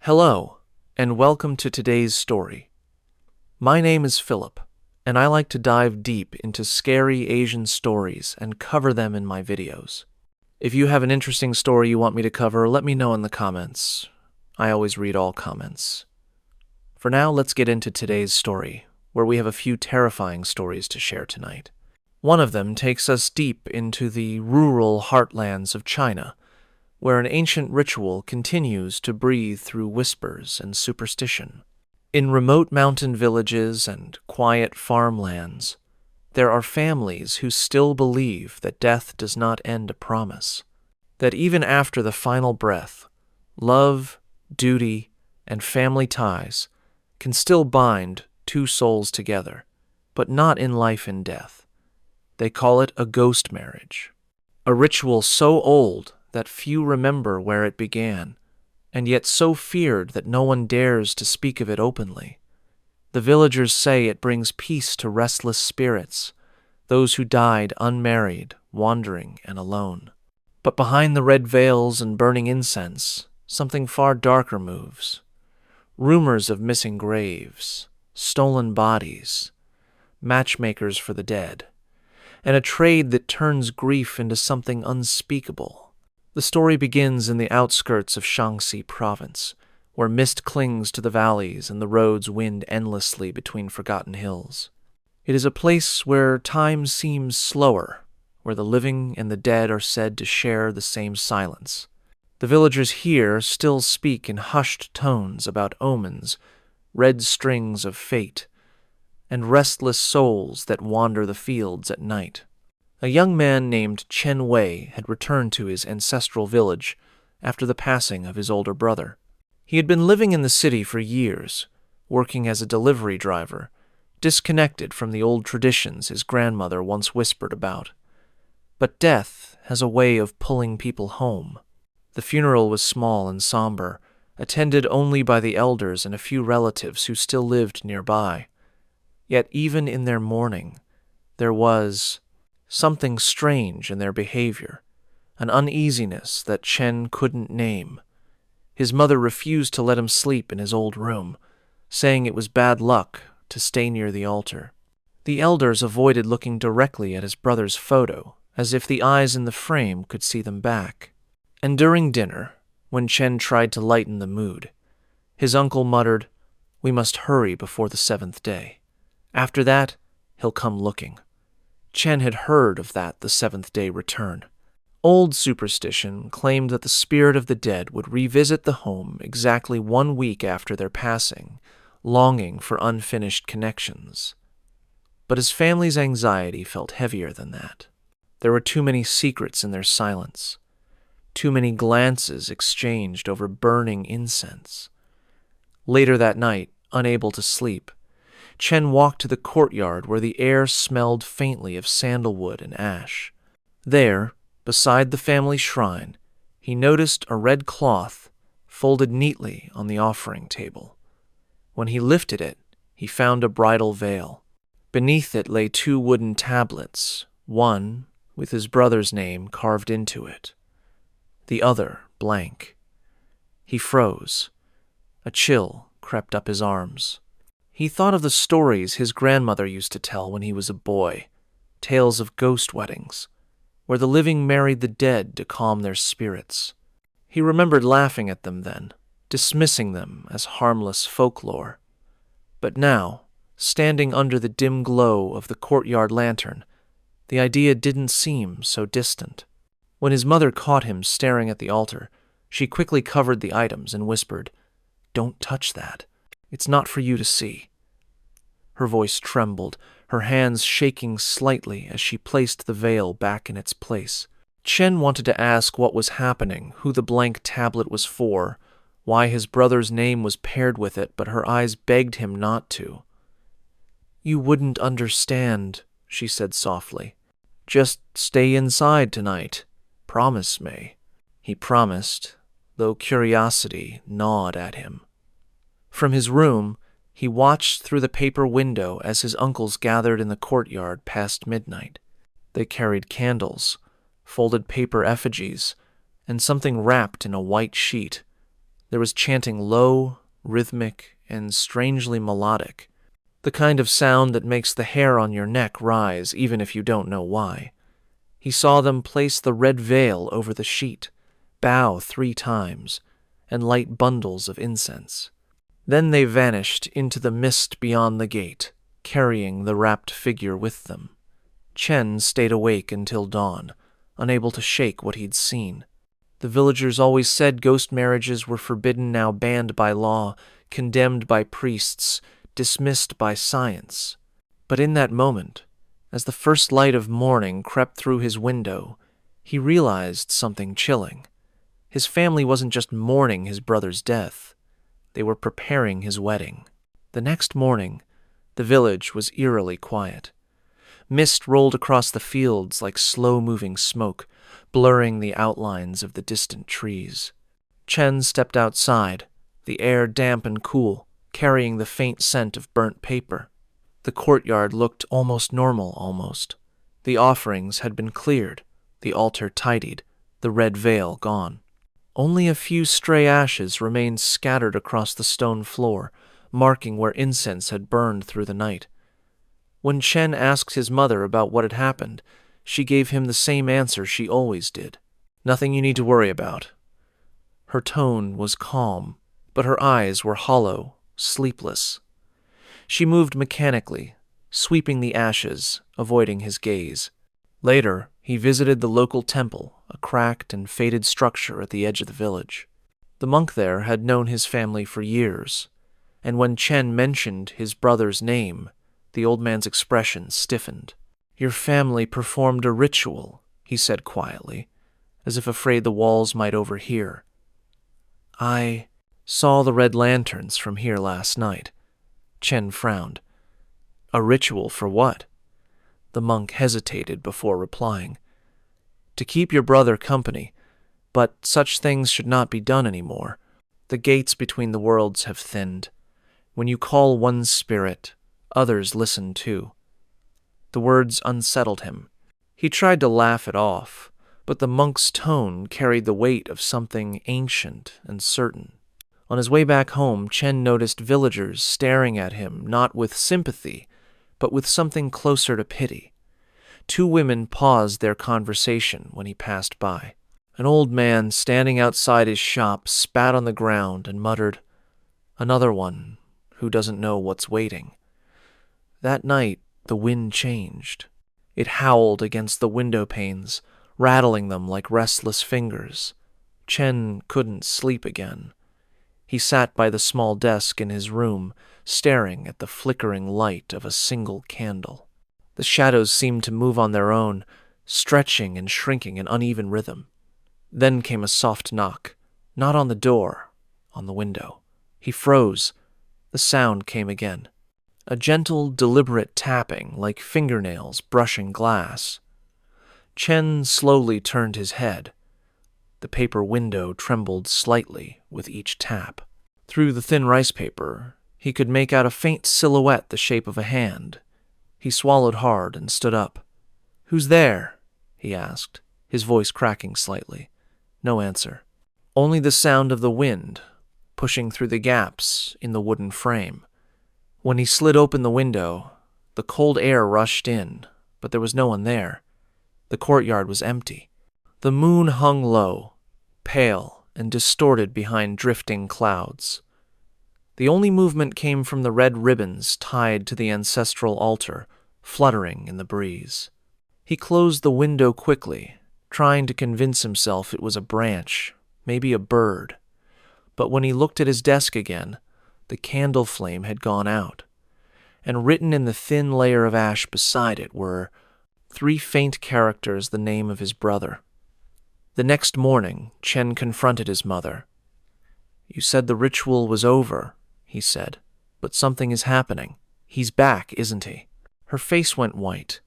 Hello, and welcome to today's story. My name is Philip, and I like to dive deep into scary Asian stories and cover them in my videos. If you have an interesting story you want me to cover, let me know in the comments. I always read all comments. For now, let's get into today's story, where we have a few terrifying stories to share tonight. One of them takes us deep into the rural heartlands of China, where an ancient ritual continues to breathe through whispers and superstition. In remote mountain villages and quiet farmlands, there are families who still believe that death does not end a promise, that even after the final breath, love, duty, and family ties can still bind two souls together, but not in life and death. They call it a ghost marriage, a ritual so old that few remember where it began, and yet so feared that no one dares to speak of it openly. The villagers say it brings peace to restless spirits, those who died unmarried, wandering, and alone. But behind the red veils and burning incense, something far darker moves. Rumors of missing graves, stolen bodies, matchmakers for the dead, and a trade that turns grief into something unspeakable. The story begins in the outskirts of Shanxi province, where mist clings to the valleys and the roads wind endlessly between forgotten hills. It is a place where time seems slower, where the living and the dead are said to share the same silence. The villagers here still speak in hushed tones about omens, red strings of fate, and restless souls that wander the fields at night. A young man named Chen Wei had returned to his ancestral village after the passing of his older brother. He had been living in the city for years, working as a delivery driver, disconnected from the old traditions his grandmother once whispered about. But death has a way of pulling people home. The funeral was small and somber, attended only by the elders and a few relatives who still lived nearby. Yet even in their mourning, there was something strange in their behavior, an uneasiness that Chen couldn't name. His mother refused to let him sleep in his old room, saying it was bad luck to stay near the altar. The elders avoided looking directly at his brother's photo, as if the eyes in the frame could see them back. And during dinner, when Chen tried to lighten the mood, his uncle muttered, "We must hurry before the 7th day. After that, he'll come looking." Chen had heard of that the 7th day return. Old superstition claimed that the spirit of the dead would revisit the home exactly 1 week after their passing, longing for unfinished connections. But his family's anxiety felt heavier than that. There were too many secrets in their silence, too many glances exchanged over burning incense. Later that night, unable to sleep, Chen walked to the courtyard where the air smelled faintly of sandalwood and ash. There, beside the family shrine, he noticed a red cloth folded neatly on the offering table. When he lifted it, he found a bridal veil. Beneath it lay 2 wooden tablets, one with his brother's name carved into it, the other blank. He froze. A chill crept up his arms. He thought of the stories his grandmother used to tell when he was a boy, tales of ghost weddings, where the living married the dead to calm their spirits. He remembered laughing at them then, dismissing them as harmless folklore. But now, standing under the dim glow of the courtyard lantern, the idea didn't seem so distant. When his mother caught him staring at the altar, she quickly covered the items and whispered, "Don't touch that. It's not for you to see." Her voice trembled, her hands shaking slightly as she placed the veil back in its place. Chen wanted to ask what was happening, who the blank tablet was for, why his brother's name was paired with it, but her eyes begged him not to. "You wouldn't understand," she said softly. "Just stay inside tonight. Promise me." He promised, though curiosity gnawed at him. From his room, he watched through the paper window as his uncles gathered in the courtyard past midnight. They carried candles, folded paper effigies, and something wrapped in a white sheet, There was chanting low, rhythmic, and strangely melodic, the kind of sound that makes the hair on your neck rise even if you don't know why. He saw them place the red veil over the sheet, bow 3 times, and light bundles of incense. Then they vanished into the mist beyond the gate, carrying the wrapped figure with them. Chen stayed awake until dawn, unable to shake what he'd seen. The villagers always said ghost marriages were forbidden, now banned by law, condemned by priests, dismissed by science. But in that moment, as the first light of morning crept through his window, he realized something chilling. His family wasn't just mourning his brother's death. They were preparing his wedding. The next morning, the village was eerily quiet. Mist rolled across the fields like slow-moving smoke, blurring the outlines of the distant trees. Chen stepped outside, the air damp and cool, carrying the faint scent of burnt paper. The courtyard looked almost normal. The offerings had been cleared, the altar tidied, the red veil gone. Only a few stray ashes remained scattered across the stone floor, marking where incense had burned through the night. When Chen asked his mother about what had happened, she gave him the same answer she always did. "Nothing you need to worry about." Her tone was calm, but her eyes were hollow, sleepless. She moved mechanically, sweeping the ashes, avoiding his gaze. Later, he visited the local temple, a cracked and faded structure at the edge of the village. The monk there had known his family for years, and when Chen mentioned his brother's name, the old man's expression stiffened. "Your family performed a ritual," he said quietly, as if afraid the walls might overhear. "I saw the red lanterns from here last night." Chen frowned. "A ritual for what?" The monk hesitated before replying. "To keep your brother company, but such things should not be done anymore. The gates between the worlds have thinned. When you call one spirit, others listen too." The words unsettled him. He tried to laugh it off, but the monk's tone carried the weight of something ancient and certain. On his way back home, Chen noticed villagers staring at him not with sympathy, but with something closer to pity. 2 women paused their conversation when he passed by. An old man standing outside his shop spat on the ground and muttered, "Another one who doesn't know what's waiting." That night, the wind changed. It howled against the window panes, rattling them like restless fingers. Chen couldn't sleep again. He sat by the small desk in his room, staring at the flickering light of a single candle. The shadows seemed to move on their own, stretching and shrinking in uneven rhythm. Then came a soft knock, not on the door, on the window. He froze. The sound came again. A gentle, deliberate tapping, like fingernails brushing glass. Chen slowly turned his head. The paper window trembled slightly with each tap. Through the thin rice paper, he could make out a faint silhouette the shape of a hand. He swallowed hard and stood up. "Who's there?" he asked, his voice cracking slightly. No answer. Only the sound of the wind, pushing through the gaps in the wooden frame. When he slid open the window, the cold air rushed in, but there was no one there. The courtyard was empty. The moon hung low, pale and distorted behind drifting clouds. The only movement came from the red ribbons tied to the ancestral altar, fluttering in the breeze. He closed the window quickly, trying to convince himself it was a branch, maybe a bird. But when he looked at his desk again, the candle flame had gone out, and written in the thin layer of ash beside it were 3 faint characters, the name of his brother. The next morning, Chen confronted his mother. "You said the ritual was over," he said, "but something is happening. He's back, isn't he?" Her face went white.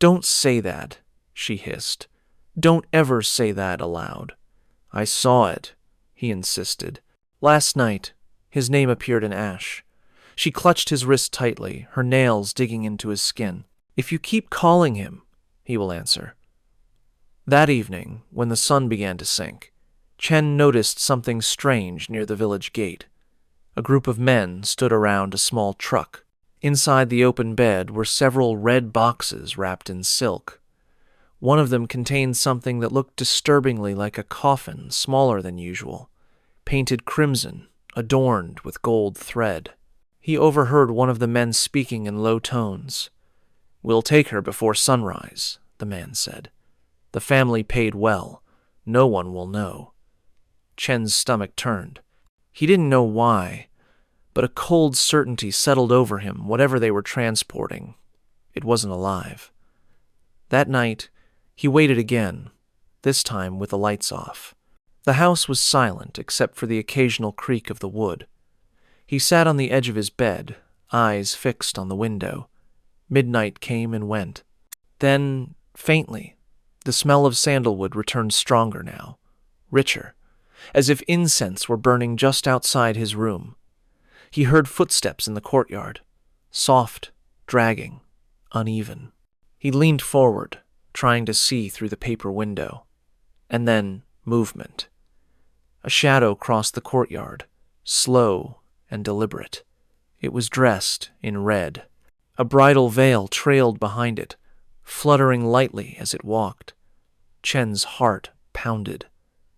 "Don't say that," she hissed. "Don't ever say that aloud." "I saw it," he insisted. "Last night." His name appeared in ash. She clutched his wrist tightly, her nails digging into his skin. "If you keep calling him, he will answer." That evening, when the sun began to sink, Chen noticed something strange near the village gate. A group of men stood around a small truck. Inside the open bed were several red boxes wrapped in silk. One of them contained something that looked disturbingly like a coffin, smaller than usual, painted crimson, adorned with gold thread. He overheard one of the men speaking in low tones. "We'll take her before sunrise," the man said. "The family paid well. No one will know." Chen's stomach turned. He didn't know why, but a cold certainty settled over him. Whatever they were transporting, it wasn't alive. That night, he waited again, this time with the lights off. The house was silent except for the occasional creak of the wood. He sat on the edge of his bed, eyes fixed on the window. Midnight came and went. Then, faintly, the smell of sandalwood returned stronger now, richer, as if incense were burning just outside his room. He heard footsteps in the courtyard, soft, dragging, uneven. He leaned forward, trying to see through the paper window. And then, movement. A shadow crossed the courtyard, slow and deliberate. It was dressed in red. A bridal veil trailed behind it, fluttering lightly as it walked. Chen's heart pounded.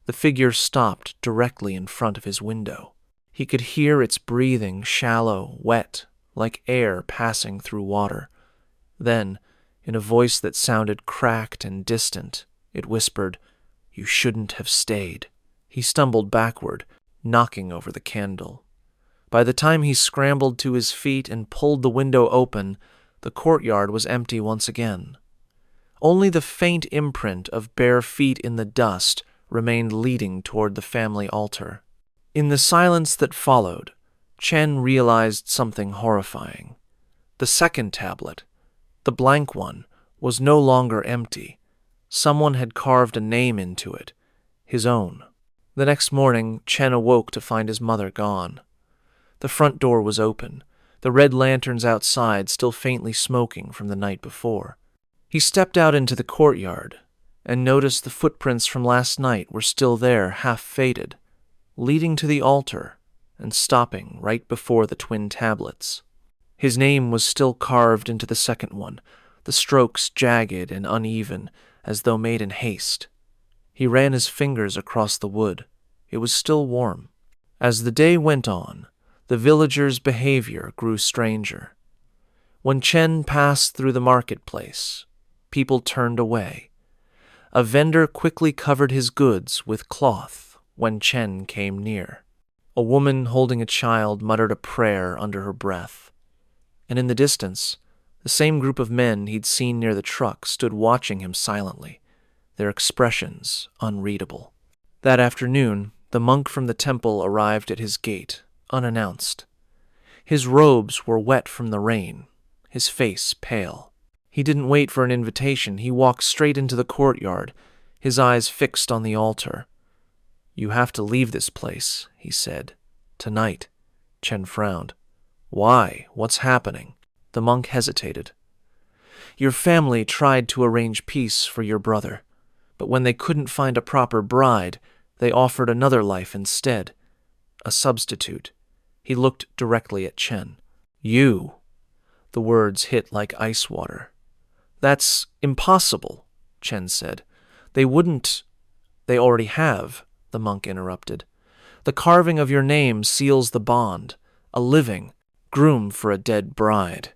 The figure stopped directly in front of his window. He could hear its breathing, shallow, wet, like air passing through water. Then, in a voice that sounded cracked and distant, it whispered, "You shouldn't have stayed." He stumbled backward, knocking over the candle. By the time he scrambled to his feet and pulled the window open, the courtyard was empty once again. Only the faint imprint of bare feet in the dust remained leading toward the family altar. In the silence that followed, Chen realized something horrifying. The second tablet, the blank one, was no longer empty. Someone had carved a name into it, his own. The next morning, Chen awoke to find his mother gone. The front door was open, the red lanterns outside still faintly smoking from the night before. He stepped out into the courtyard and noticed the footprints from last night were still there, half faded, leading to the altar and stopping right before the twin tablets. His name was still carved into the second one, the strokes jagged and uneven, as though made in haste. He ran his fingers across the wood. It was still warm. As the day went on, the villagers' behavior grew stranger. When Chen passed through the marketplace, people turned away. A vendor quickly covered his goods with cloth when Chen came near. A woman holding a child muttered a prayer under her breath. And in the distance, the same group of men he'd seen near the truck stood watching him silently, their expressions unreadable. That afternoon, the monk from the temple arrived at his gate, unannounced. His robes were wet from the rain, his face pale. He didn't wait for an invitation. He walked straight into the courtyard, his eyes fixed on the altar. "You have to leave this place," he said. "Tonight." Chen frowned. "Why? What's happening?" The monk hesitated. "Your family tried to arrange peace for your brother, but when they couldn't find a proper bride, they offered another life instead. A substitute." He looked directly at Chen. "You." The words hit like ice water. "That's impossible," Chen said. "They wouldn't—" "They already have," the monk interrupted. "The carving of your name seals the bond, a living, groom for a dead bride.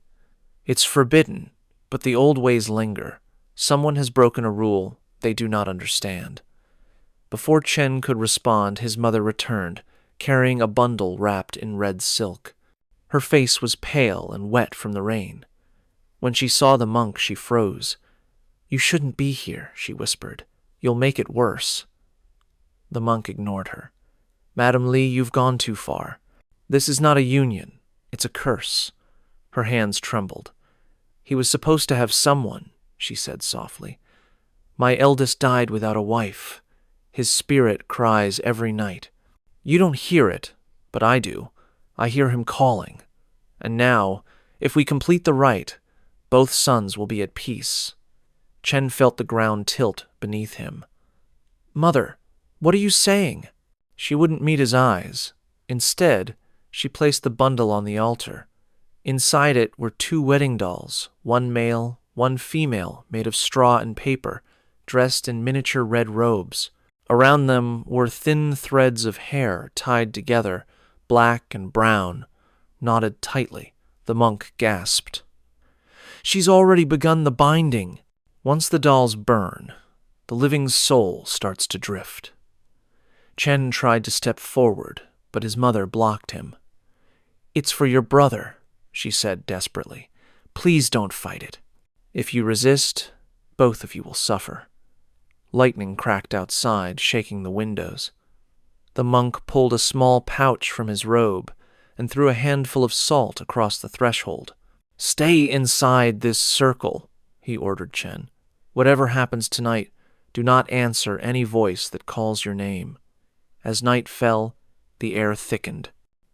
It's forbidden, but the old ways linger. Someone has broken a rule they do not understand." Before Chen could respond, his mother returned, carrying a bundle wrapped in red silk. Her face was pale and wet from the rain. When she saw the monk, she froze. "You shouldn't be here," she whispered. "You'll make it worse." The monk ignored her. "Madam Li, you've gone too far. This is not a union. It's a curse." Her hands trembled. "He was supposed to have someone," she said softly. "My eldest died without a wife. His spirit cries every night. You don't hear it, but I do. I hear him calling. And now, if we complete the rite, both sons will be at peace." Chen felt the ground tilt beneath him. "Mother, What are you saying?" She wouldn't meet his eyes. Instead, she placed the bundle on the altar. Inside it were 2 wedding dolls, one male, one female, made of straw and paper, dressed in miniature red robes. Around them were thin threads of hair tied together, black and brown, knotted tightly. The monk gasped. "She's already begun the binding." Once the dolls burn, the living soul starts to drift. Chen tried to step forward, but his mother blocked him. "It's for your brother," she said desperately. "Please don't fight it. If you resist, both of you will suffer." Lightning cracked outside, shaking the windows. The monk pulled a small pouch from his robe and threw a handful of salt across the threshold. "Stay inside this circle," he ordered Chen. "Whatever happens tonight, do not answer any voice that calls your name." As night fell, the air thickened.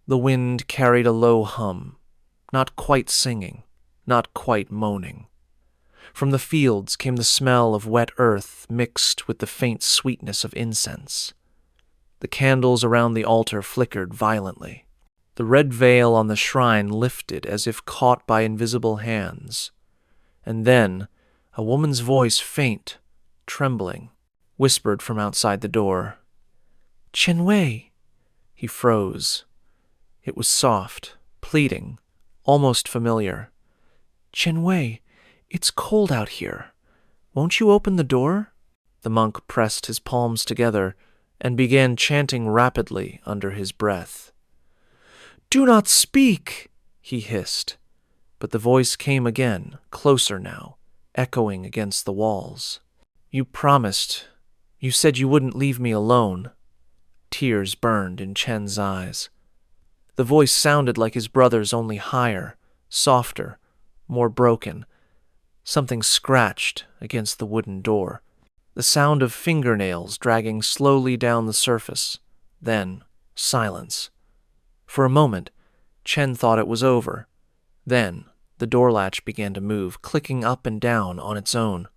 The wind carried a low hum, not quite singing, not quite moaning. From the fields came the smell of wet earth mixed with the faint sweetness of incense. The candles around the altar flickered violently. The red veil on the shrine lifted as if caught by invisible hands. And then a woman's voice, faint, trembling, whispered from outside the door. "Chen Wei." He froze. It was soft, pleading, almost familiar. "Chen Wei, it's cold out here. Won't you open the door?" The monk pressed his palms together and began chanting rapidly under his breath. "Do not speak," he hissed. But the voice came again, closer now, echoing against the walls. "You promised. You said you wouldn't leave me alone." Tears burned in Chen's eyes. The voice sounded like his brother's, only higher, softer, more broken. Something scratched against the wooden door. The sound of fingernails dragging slowly down the surface. Then, silence. For a moment, Chen thought it was over. Then, the door latch began to move, clicking up and down on its own.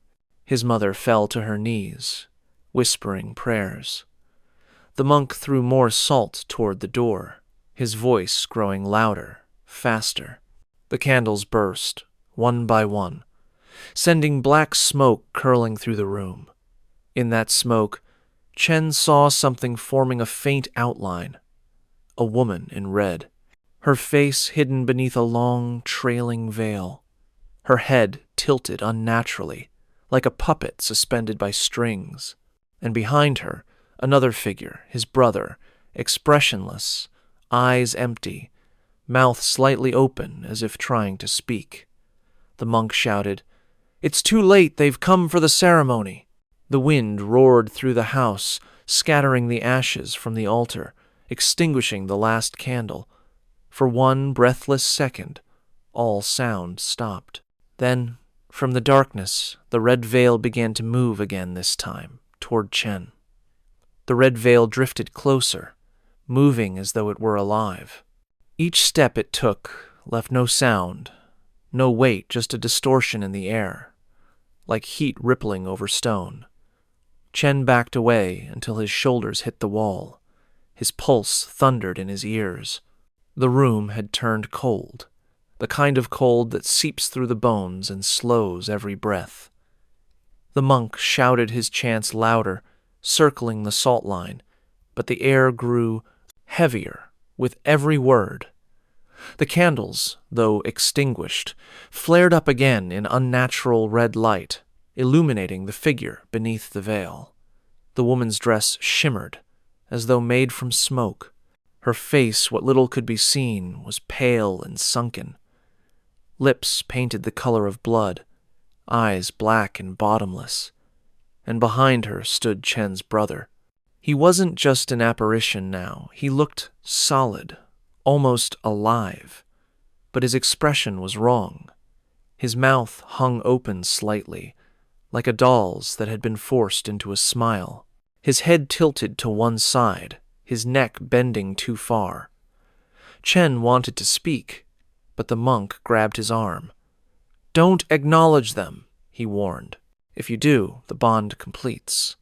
His mother fell to her knees, whispering prayers. The monk threw more salt toward the door, his voice growing louder, faster. The candles burst, one by one, sending black smoke curling through the room. In that smoke, Chen saw something forming a faint outline. A woman in red, her face hidden beneath a long, trailing veil, her head tilted unnaturally, like a puppet suspended by strings, and behind her, another figure, his brother, expressionless, eyes empty, mouth slightly open as if trying to speak. The monk shouted, "It's too late, they've come for the ceremony." The wind roared through the house, scattering the ashes from the altar, extinguishing the last candle. For one breathless second, all sound stopped. Then, from the darkness, the red veil began to move again this time, toward Chen. The red veil drifted closer, moving as though it were alive. Each step it took left no sound, no weight, just a distortion in the air, like heat rippling over stone. Chen backed away until his shoulders hit the wall. His pulse thundered in his ears. The room had turned cold, the kind of cold that seeps through the bones and slows every breath. The monk shouted his chants louder, circling the salt line, but the air grew heavier with every word. The candles, though extinguished, flared up again in unnatural red light, illuminating the figure beneath the veil. The woman's dress shimmered, as though made from smoke. Her face, what little could be seen, was pale and sunken. Lips painted the color of blood, eyes black and bottomless. And behind her stood Chen's brother. He wasn't just an apparition now. He looked solid, almost alive. But his expression was wrong. His mouth hung open slightly, like a doll's that had been forced into a smile. His head tilted to one side, his neck bending too far. Chen wanted to speak, but the monk grabbed his arm. "Don't acknowledge them," he warned. "If you do, the bond completes."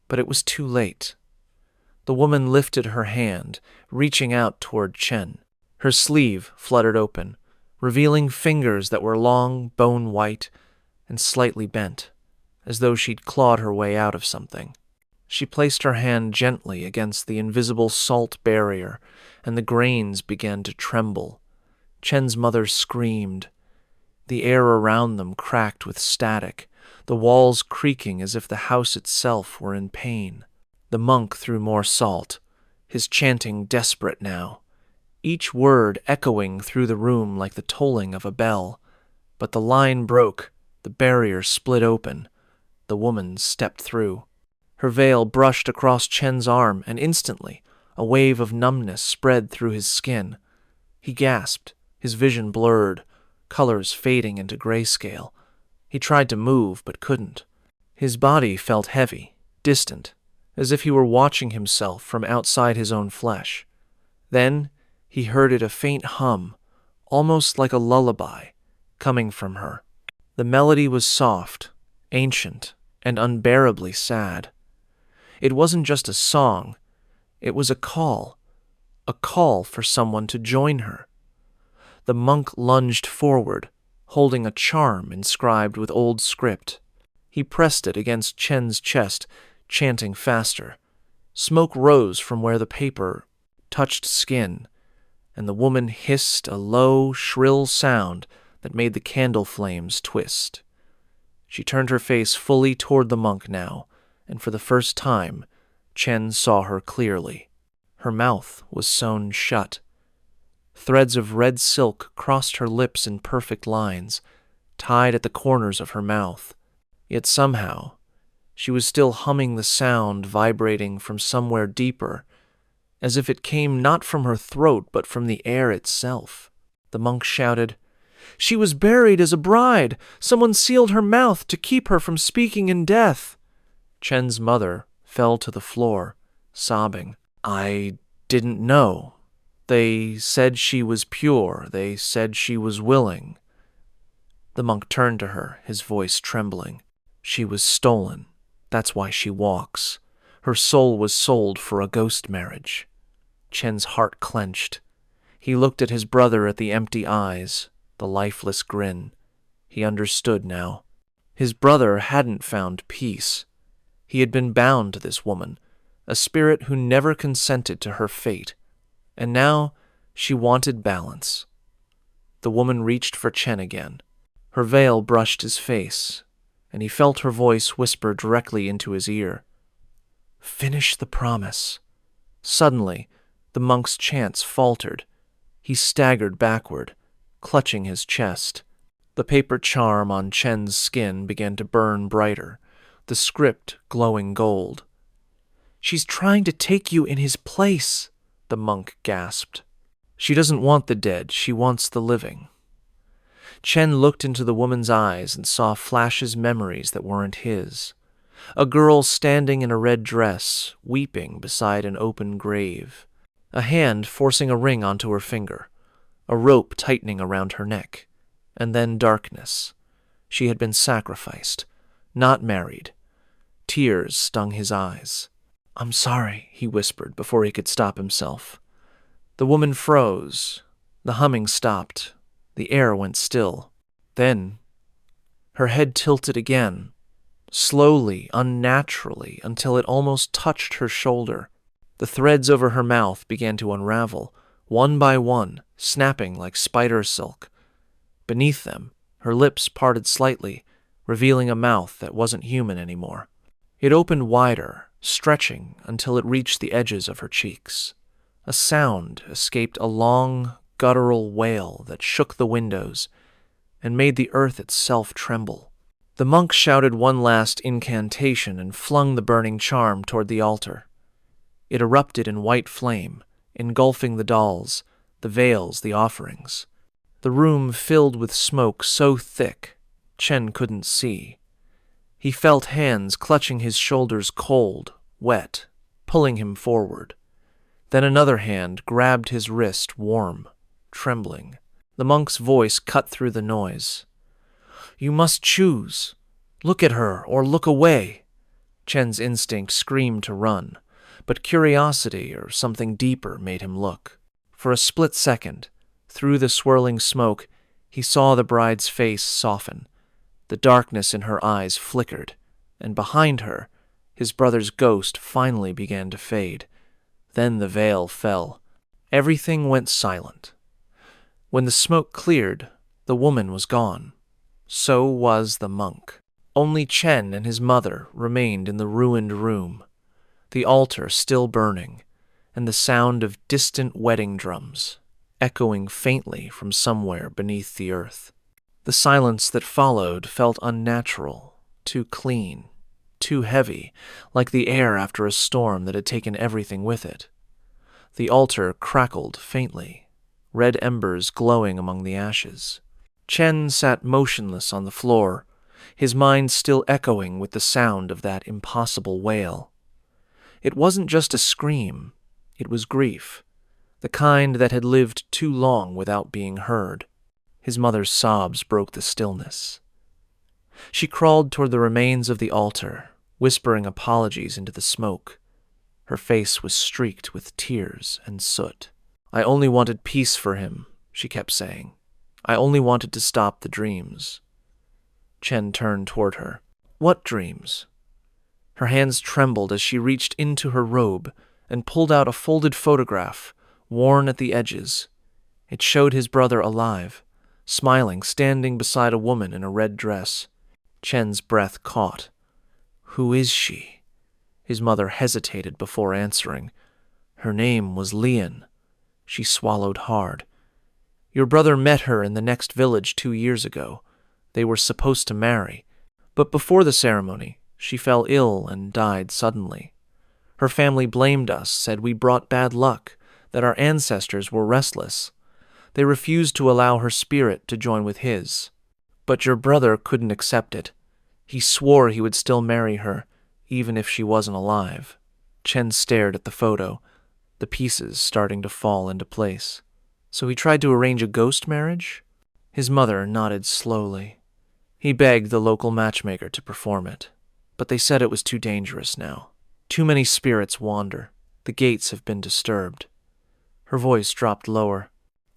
But it was too late. The woman lifted her hand, reaching out toward Chen. Her sleeve fluttered open, revealing fingers that were long, bone-white, and slightly bent, as though she'd clawed her way out of something. She placed her hand gently against the invisible salt barrier, and the grains began to tremble. Chen's mother screamed. The air around them cracked with static, the walls creaking as if the house itself were in pain. The monk threw more salt, his chanting desperate now, each word echoing through the room like the tolling of a bell. But the line broke, the barrier split open. The woman stepped through. Her veil brushed across Chen's arm, and instantly a wave of numbness spread through his skin. He gasped, his vision blurred, colors fading into grayscale. He tried to move, but couldn't. His body felt heavy, distant, as if he were watching himself from outside his own flesh. Then he heard a faint hum, almost like a lullaby, coming from her. The melody was soft, ancient, and unbearably sad. It wasn't just a song, it was a call for someone to join her. The monk lunged forward, holding a charm inscribed with old script. He pressed it against Chen's chest, chanting faster. Smoke rose from where the paper touched skin, and the woman hissed a low, shrill sound that made the candle flames twist. She turned her face fully toward the monk now, and for the first time, Chen saw her clearly. Her mouth was sewn shut. Threads of red silk crossed her lips in perfect lines, tied at the corners of her mouth. Yet somehow, she was still humming the sound vibrating from somewhere deeper, as if it came not from her throat but from the air itself. The monk shouted, "She was buried as a bride! Someone sealed her mouth to keep her from speaking in death!" Chen's mother fell to the floor, sobbing. "I didn't know. They said she was pure. They said she was willing." The monk turned to her, his voice trembling. "She was stolen. That's why she walks. Her soul was sold for a ghost marriage." Chen's heart clenched. He looked at his brother at the empty eyes, the lifeless grin. He understood now. His brother hadn't found peace. He had been bound to this woman, a spirit who never consented to her fate, and now she wanted balance. The woman reached for Chen again. Her veil brushed his face, and he felt her voice whisper directly into his ear. "Finish the promise." Suddenly, the monk's chants faltered. He staggered backward, clutching his chest. The paper charm on Chen's skin began to burn brighter, the script glowing gold. "She's trying to take you in his place," the monk gasped. "She doesn't want the dead, she wants the living." Chen looked into the woman's eyes and saw flashes memories that weren't his. A girl standing in a red dress, weeping beside an open grave. A hand forcing a ring onto her finger. A rope tightening around her neck. And then darkness. She had been sacrificed, not married. Tears stung his eyes. "I'm sorry," he whispered before he could stop himself. The woman froze. The humming stopped. The air went still. Then, her head tilted again, slowly, unnaturally, until it almost touched her shoulder. The threads over her mouth began to unravel, one by one, snapping like spider silk. Beneath them, her lips parted slightly, revealing a mouth that wasn't human anymore. It opened wider, stretching until it reached the edges of her cheeks. A sound escaped, a long, guttural wail that shook the windows and made the earth itself tremble. The monk shouted one last incantation and flung the burning charm toward the altar. It erupted in white flame, engulfing the dolls, the veils, the offerings. The room filled with smoke so thick Chen couldn't see. He felt hands clutching his shoulders cold, wet, pulling him forward. Then another hand grabbed his wrist, warm, trembling. The monk's voice cut through the noise. "You must choose. Look at her or look away." Chen's instinct screamed to run, but curiosity or something deeper made him look. For a split second, through the swirling smoke, he saw the bride's face soften. The darkness in her eyes flickered, and behind her, his brother's ghost finally began to fade. Then the veil fell. Everything went silent. When the smoke cleared, the woman was gone. So was the monk. Only Chen and his mother remained in the ruined room, the altar still burning, and the sound of distant wedding drums echoing faintly from somewhere beneath the earth. The silence that followed felt unnatural, too clean, too heavy, like the air after a storm that had taken everything with it. The altar crackled faintly, red embers glowing among the ashes. Chen sat motionless on the floor, his mind still echoing with the sound of that impossible wail. It wasn't just a scream, it was grief, the kind that had lived too long without being heard. His mother's sobs broke the stillness. She crawled toward the remains of the altar, whispering apologies into the smoke. Her face was streaked with tears and soot. "I only wanted peace for him," she kept saying. "I only wanted to stop the dreams." Chen turned toward her. "What dreams?" Her hands trembled as she reached into her robe and pulled out a folded photograph, worn at the edges. It showed his brother alive, smiling, standing beside a woman in a red dress. Chen's breath caught. "Who is she?" His mother hesitated before answering. "Her name was Lian." She swallowed hard. "Your brother met her in the next village 2 years ago. They were supposed to marry. But before the ceremony, she fell ill and died suddenly. Her family blamed us, said we brought bad luck, that our ancestors were restless. They refused to allow her spirit to join with his. But your brother couldn't accept it. He swore he would still marry her, even if she wasn't alive." Chen stared at the photo, the pieces starting to fall into place. "So he tried to arrange a ghost marriage?" His mother nodded slowly. "He begged the local matchmaker to perform it, but they said it was too dangerous now. Too many spirits wander. The gates have been disturbed." Her voice dropped lower.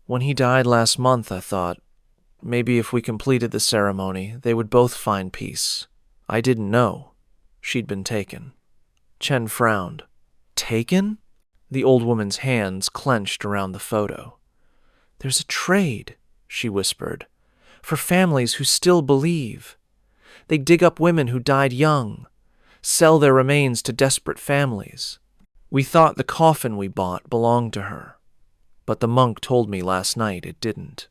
"When he died last month, I thought, maybe if we completed the ceremony, they would both find peace. I didn't know. She'd been taken." Chen frowned. "Taken?" The old woman's hands clenched around the photo. "There's a trade," she whispered, "for families who still believe. They dig up women who died young, sell their remains to desperate families. We thought the coffin we bought belonged to her, but the monk told me last night it didn't."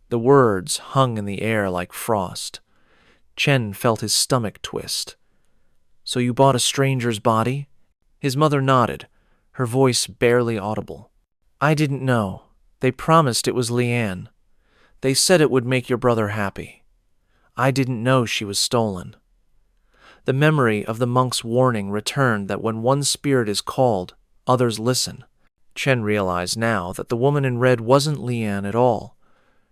The words hung in the air like frost. Chen felt his stomach twist. "So you bought a stranger's body?" His mother nodded, her voice barely audible. "I didn't know. They promised it was Lian. They said it would make your brother happy. I didn't know she was stolen." The memory of the monk's warning returned that when one spirit is called, others listen. Chen realized now that the woman in red wasn't Lian at all.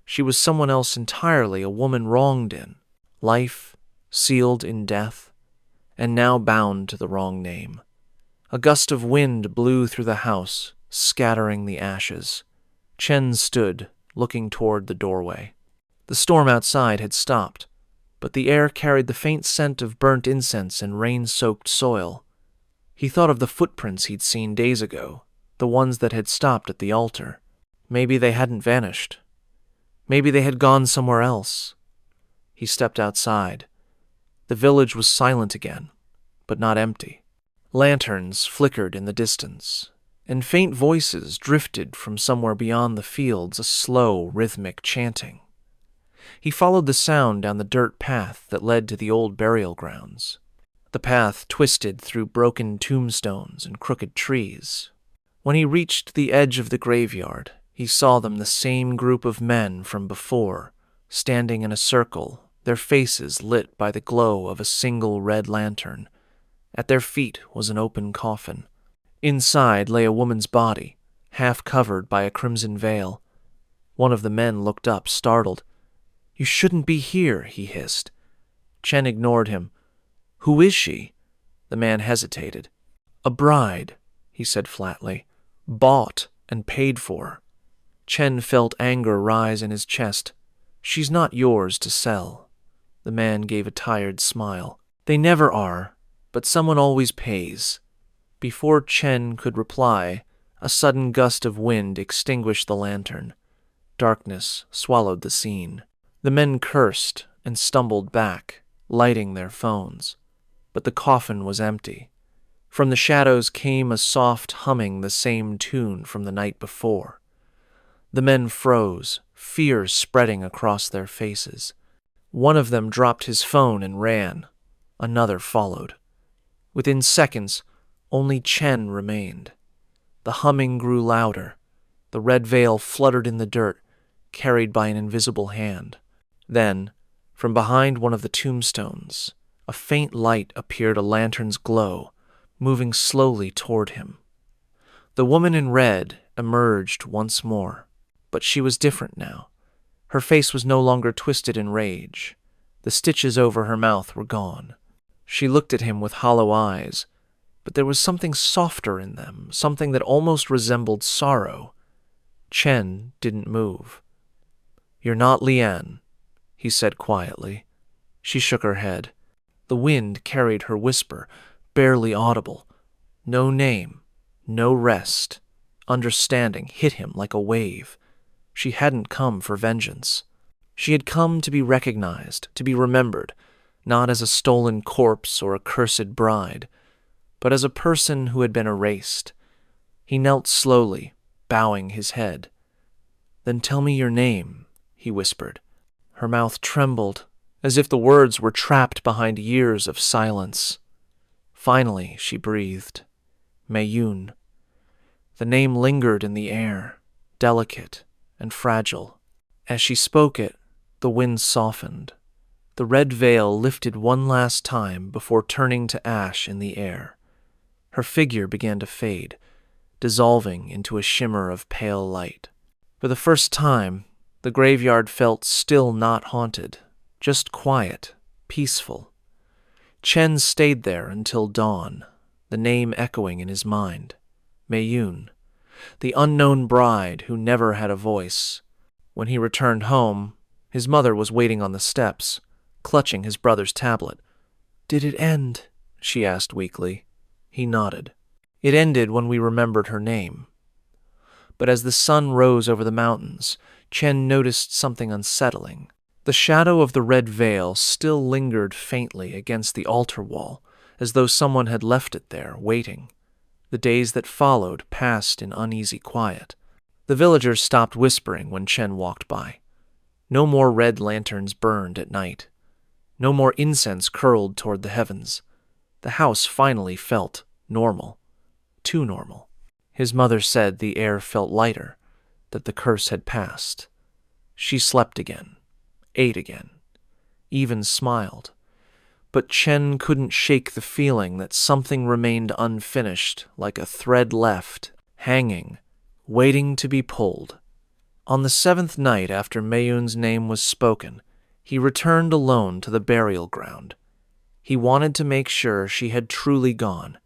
She was someone else entirely, a woman wronged in life, sealed in death, and now bound to the wrong name. A gust of wind blew through the house, scattering the ashes. Chen stood, looking toward the doorway. The storm outside had stopped, but the air carried the faint scent of burnt incense and rain-soaked soil. He thought of the footprints he'd seen days ago, the ones that had stopped at the altar. Maybe they hadn't vanished. Maybe they had gone somewhere else. He stepped outside. The village was silent again, but not empty. Lanterns flickered in the distance, and faint voices drifted from somewhere beyond the fields, a slow, rhythmic chanting. He followed the sound down the dirt path that led to the old burial grounds. The path twisted through broken tombstones and crooked trees. When he reached the edge of the graveyard, he saw them, the same group of men from before, standing in a circle, their faces lit by the glow of a single red lantern. At their feet was an open coffin. Inside lay a woman's body, half covered by a crimson veil. One of the men looked up, startled. "You shouldn't be here," he hissed. Chen ignored him. "Who is she?" The man hesitated. "A bride," he said flatly. "Bought and paid for." Chen felt anger rise in his chest. "She's not yours to sell." The man gave a tired smile. "They never are, but someone always pays." Before Chen could reply, a sudden gust of wind extinguished the lantern. Darkness swallowed the scene. The men cursed and stumbled back, lighting their phones. But the coffin was empty. From the shadows came a soft humming, the same tune from the night before. The men froze, fear spreading across their faces. One of them dropped his phone and ran. Another followed. Within seconds, only Chen remained. The humming grew louder. The red veil fluttered in the dirt, carried by an invisible hand. Then, from behind one of the tombstones, a faint light appeared, a lantern's glow, moving slowly toward him. The woman in red emerged once more, but she was different now. Her face was no longer twisted in rage. The stitches over her mouth were gone. She looked at him with hollow eyes, but there was something softer in them, something that almost resembled sorrow. Chen didn't move. "You're not Lian," he said quietly. She shook her head. The wind carried her whisper, barely audible. No name, no rest. Understanding hit him like a wave. She hadn't come for vengeance. She had come to be recognized, to be remembered, not as a stolen corpse or a cursed bride, but as a person who had been erased. He knelt slowly, bowing his head. "Then tell me your name," he whispered. Her mouth trembled, as if the words were trapped behind years of silence. Finally, she breathed. Meiyun. The name lingered in the air, delicate and fragile. As she spoke it, the wind softened. The red veil lifted one last time before turning to ash in the air. Her figure began to fade, dissolving into a shimmer of pale light. For the first time, the graveyard felt still not haunted, just quiet, peaceful. Chen stayed there until dawn, the name echoing in his mind. Meiyun, the unknown bride who never had a voice. When he returned home, his mother was waiting on the steps, clutching his brother's tablet. "Did it end?" she asked weakly. He nodded. "It ended when we remembered her name." But as the sun rose over the mountains, Chen noticed something unsettling. The shadow of the red veil still lingered faintly against the altar wall, as though someone had left it there, waiting. The days that followed passed in uneasy quiet. The villagers stopped whispering when Chen walked by. No more red lanterns burned at night. No more incense curled toward the heavens. The house finally felt normal. Too normal. His mother said the air felt lighter, that the curse had passed. She slept again, ate again, even smiled. But Chen couldn't shake the feeling that something remained unfinished, like a thread left, hanging, waiting to be pulled. On the 7th night after Meiyun's name was spoken, he returned alone to the burial ground. He wanted to make sure she had truly gone.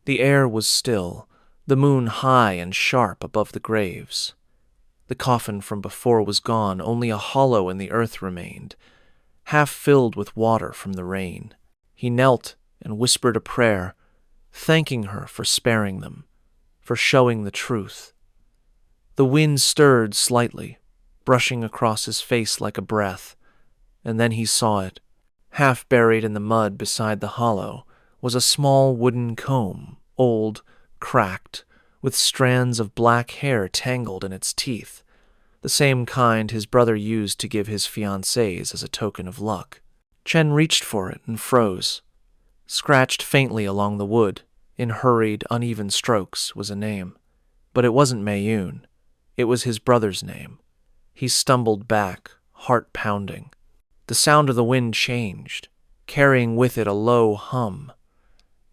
The air was still, the moon high and sharp above the graves. The coffin from before was gone, only a hollow in the earth remained, half filled with water from the rain. He knelt and whispered a prayer, thanking her for sparing them, for showing the truth. The wind stirred slightly, brushing across his face like a breath, and then he saw it. Half buried in the mud beside the hollow was a small wooden comb, old, cracked, with strands of black hair tangled in its teeth, the same kind his brother used to give his fiancées as a token of luck. Chen reached for it and froze. Scratched faintly along the wood, in hurried, uneven strokes, was a name. But it wasn't Meiyun. It was his brother's name. He stumbled back, heart pounding. The sound of the wind changed, carrying with it a low hum.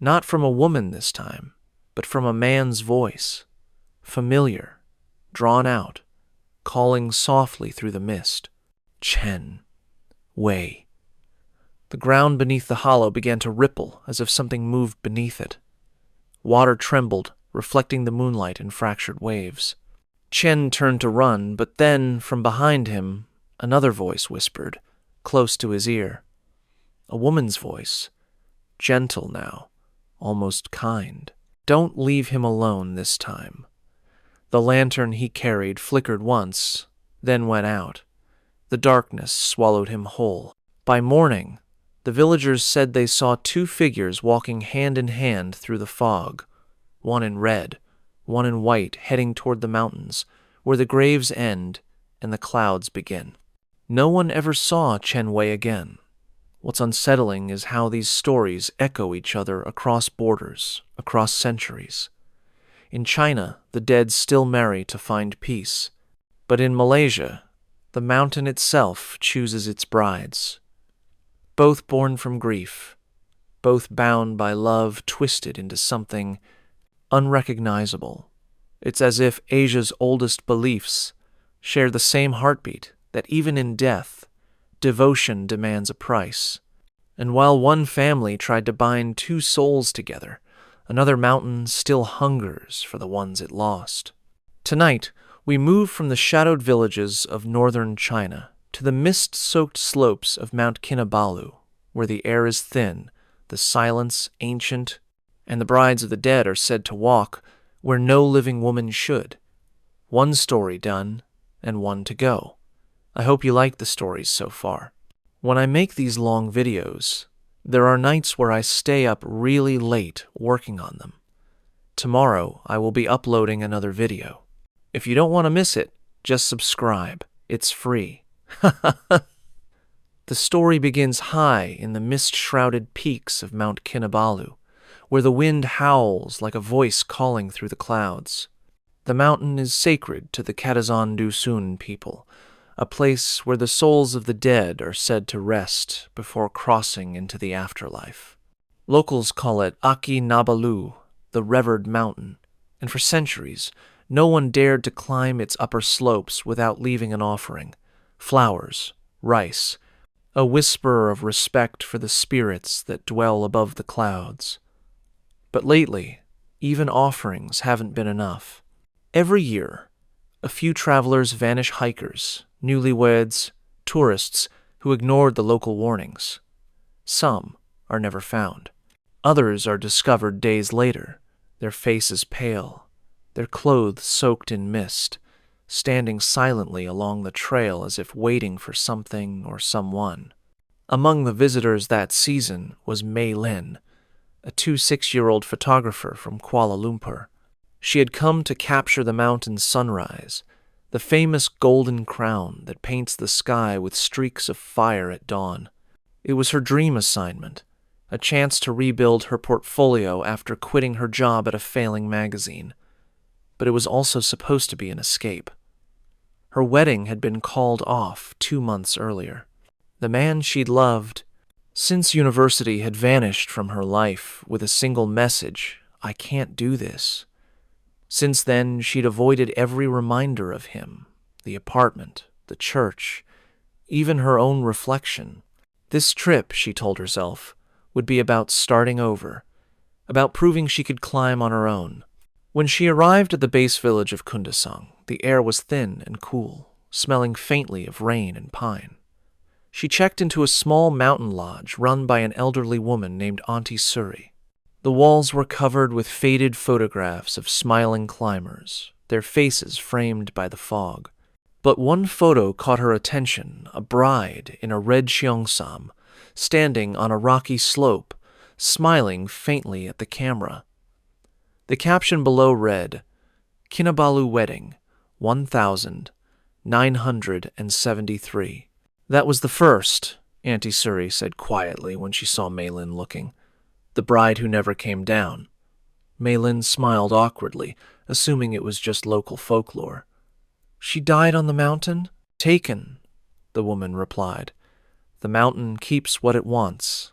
Not from a woman this time, but from a man's voice, familiar, drawn out, calling softly through the mist. Chen. Wei. The ground beneath the hollow began to ripple as if something moved beneath it. Water trembled, reflecting the moonlight in fractured waves. Chen turned to run, but then, from behind him, another voice whispered, close to his ear. A woman's voice, gentle now, almost kind. Don't leave him alone this time. The lantern he carried flickered once, then went out. The darkness swallowed him whole. By morning, the villagers said they saw two figures walking hand in hand through the fog, one in red, one in white, heading toward the mountains, where the graves end and the clouds begin. No one ever saw Chen Wei again. What's unsettling is how these stories echo each other across borders, across centuries. In China, the dead still marry to find peace. But in Malaysia, the mountain itself chooses its brides. Both born from grief, both bound by love twisted into something unrecognizable. It's as if Asia's oldest beliefs share the same heartbeat, that even in death, devotion demands a price. And while one family tried to bind two souls together, another mountain still hungers for the ones it lost. Tonight, we move from the shadowed villages of northern China to the mist-soaked slopes of Mount Kinabalu, where the air is thin, the silence ancient, and the brides of the dead are said to walk where no living woman should. One story done, and one to go. I hope you like the stories so far. When I make these long videos, there are nights where I stay up really late working on them. Tomorrow, I will be uploading another video. If you don't want to miss it, just subscribe. It's free. The story begins high in the mist-shrouded peaks of Mount Kinabalu, where the wind howls like a voice calling through the clouds. The mountain is sacred to the Katazan Dusun people, a place where the souls of the dead are said to rest before crossing into the afterlife. Locals call it Kinabalu, the revered mountain, and for centuries, no one dared to climb its upper slopes without leaving an offering, flowers, rice, a whisper of respect for the spirits that dwell above the clouds. But lately, even offerings haven't been enough. Every year, a few travelers vanish: hikers, newlyweds, tourists who ignored the local warnings. Some are never found. Others are discovered days later, their faces pale, their clothes soaked in mist, standing silently along the trail as if waiting for something or someone. Among the visitors that season was Mei Lin, a 26-year-old photographer from Kuala Lumpur. She had come to capture the mountain's sunrise, the famous golden crown that paints the sky with streaks of fire at dawn. It was her dream assignment, a chance to rebuild her portfolio after quitting her job at a failing magazine. But it was also supposed to be an escape. Her wedding had been called off 2 months earlier. The man she'd loved since university had vanished from her life with a single message: "I can't do this." Since then, she'd avoided every reminder of him, the apartment, the church, even her own reflection. This trip, she told herself, would be about starting over, about proving she could climb on her own. When she arrived at the base village of Kundasang, the air was thin and cool, smelling faintly of rain and pine. She checked into a small mountain lodge run by an elderly woman named Auntie Suri. The walls were covered with faded photographs of smiling climbers, their faces framed by the fog. But one photo caught her attention: a bride in a red cheongsam, standing on a rocky slope, smiling faintly at the camera. The caption below read, "Kinabalu Wedding, 1973. That was the first, Auntie Suri said quietly when she saw Mei Lin looking. The bride who never came down. Mei Lin smiled awkwardly, assuming it was just local folklore. "She died on the mountain?" "Taken," the woman replied. "The mountain keeps what it wants."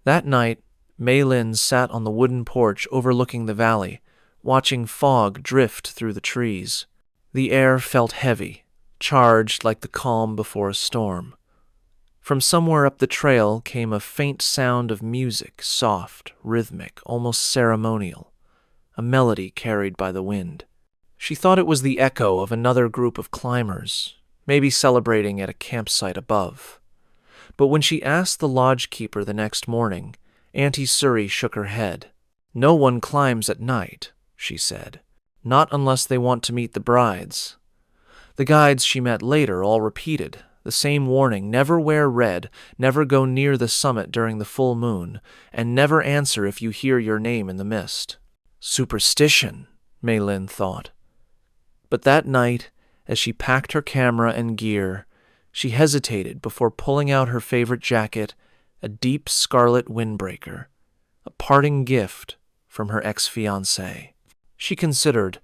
That night, Mei Lin sat on the wooden porch overlooking the valley, watching fog drift through the trees. The air felt heavy, charged like the calm before a storm. From somewhere up the trail came a faint sound of music, soft, rhythmic, almost ceremonial, a melody carried by the wind. She thought it was the echo of another group of climbers, maybe celebrating at a campsite above. But when she asked the lodge keeper the next morning, Auntie Suri shook her head. "No one climbs at night," she said. "Not unless they want to meet the brides." The guides she met later all repeated the same warning: never wear red, never go near the summit during the full moon, and never answer if you hear your name in the mist. Superstition, Mei Lin thought. But that night, as she packed her camera and gear, she hesitated before pulling out her favorite jacket, a deep scarlet windbreaker, a parting gift from her ex-fiancé. She considered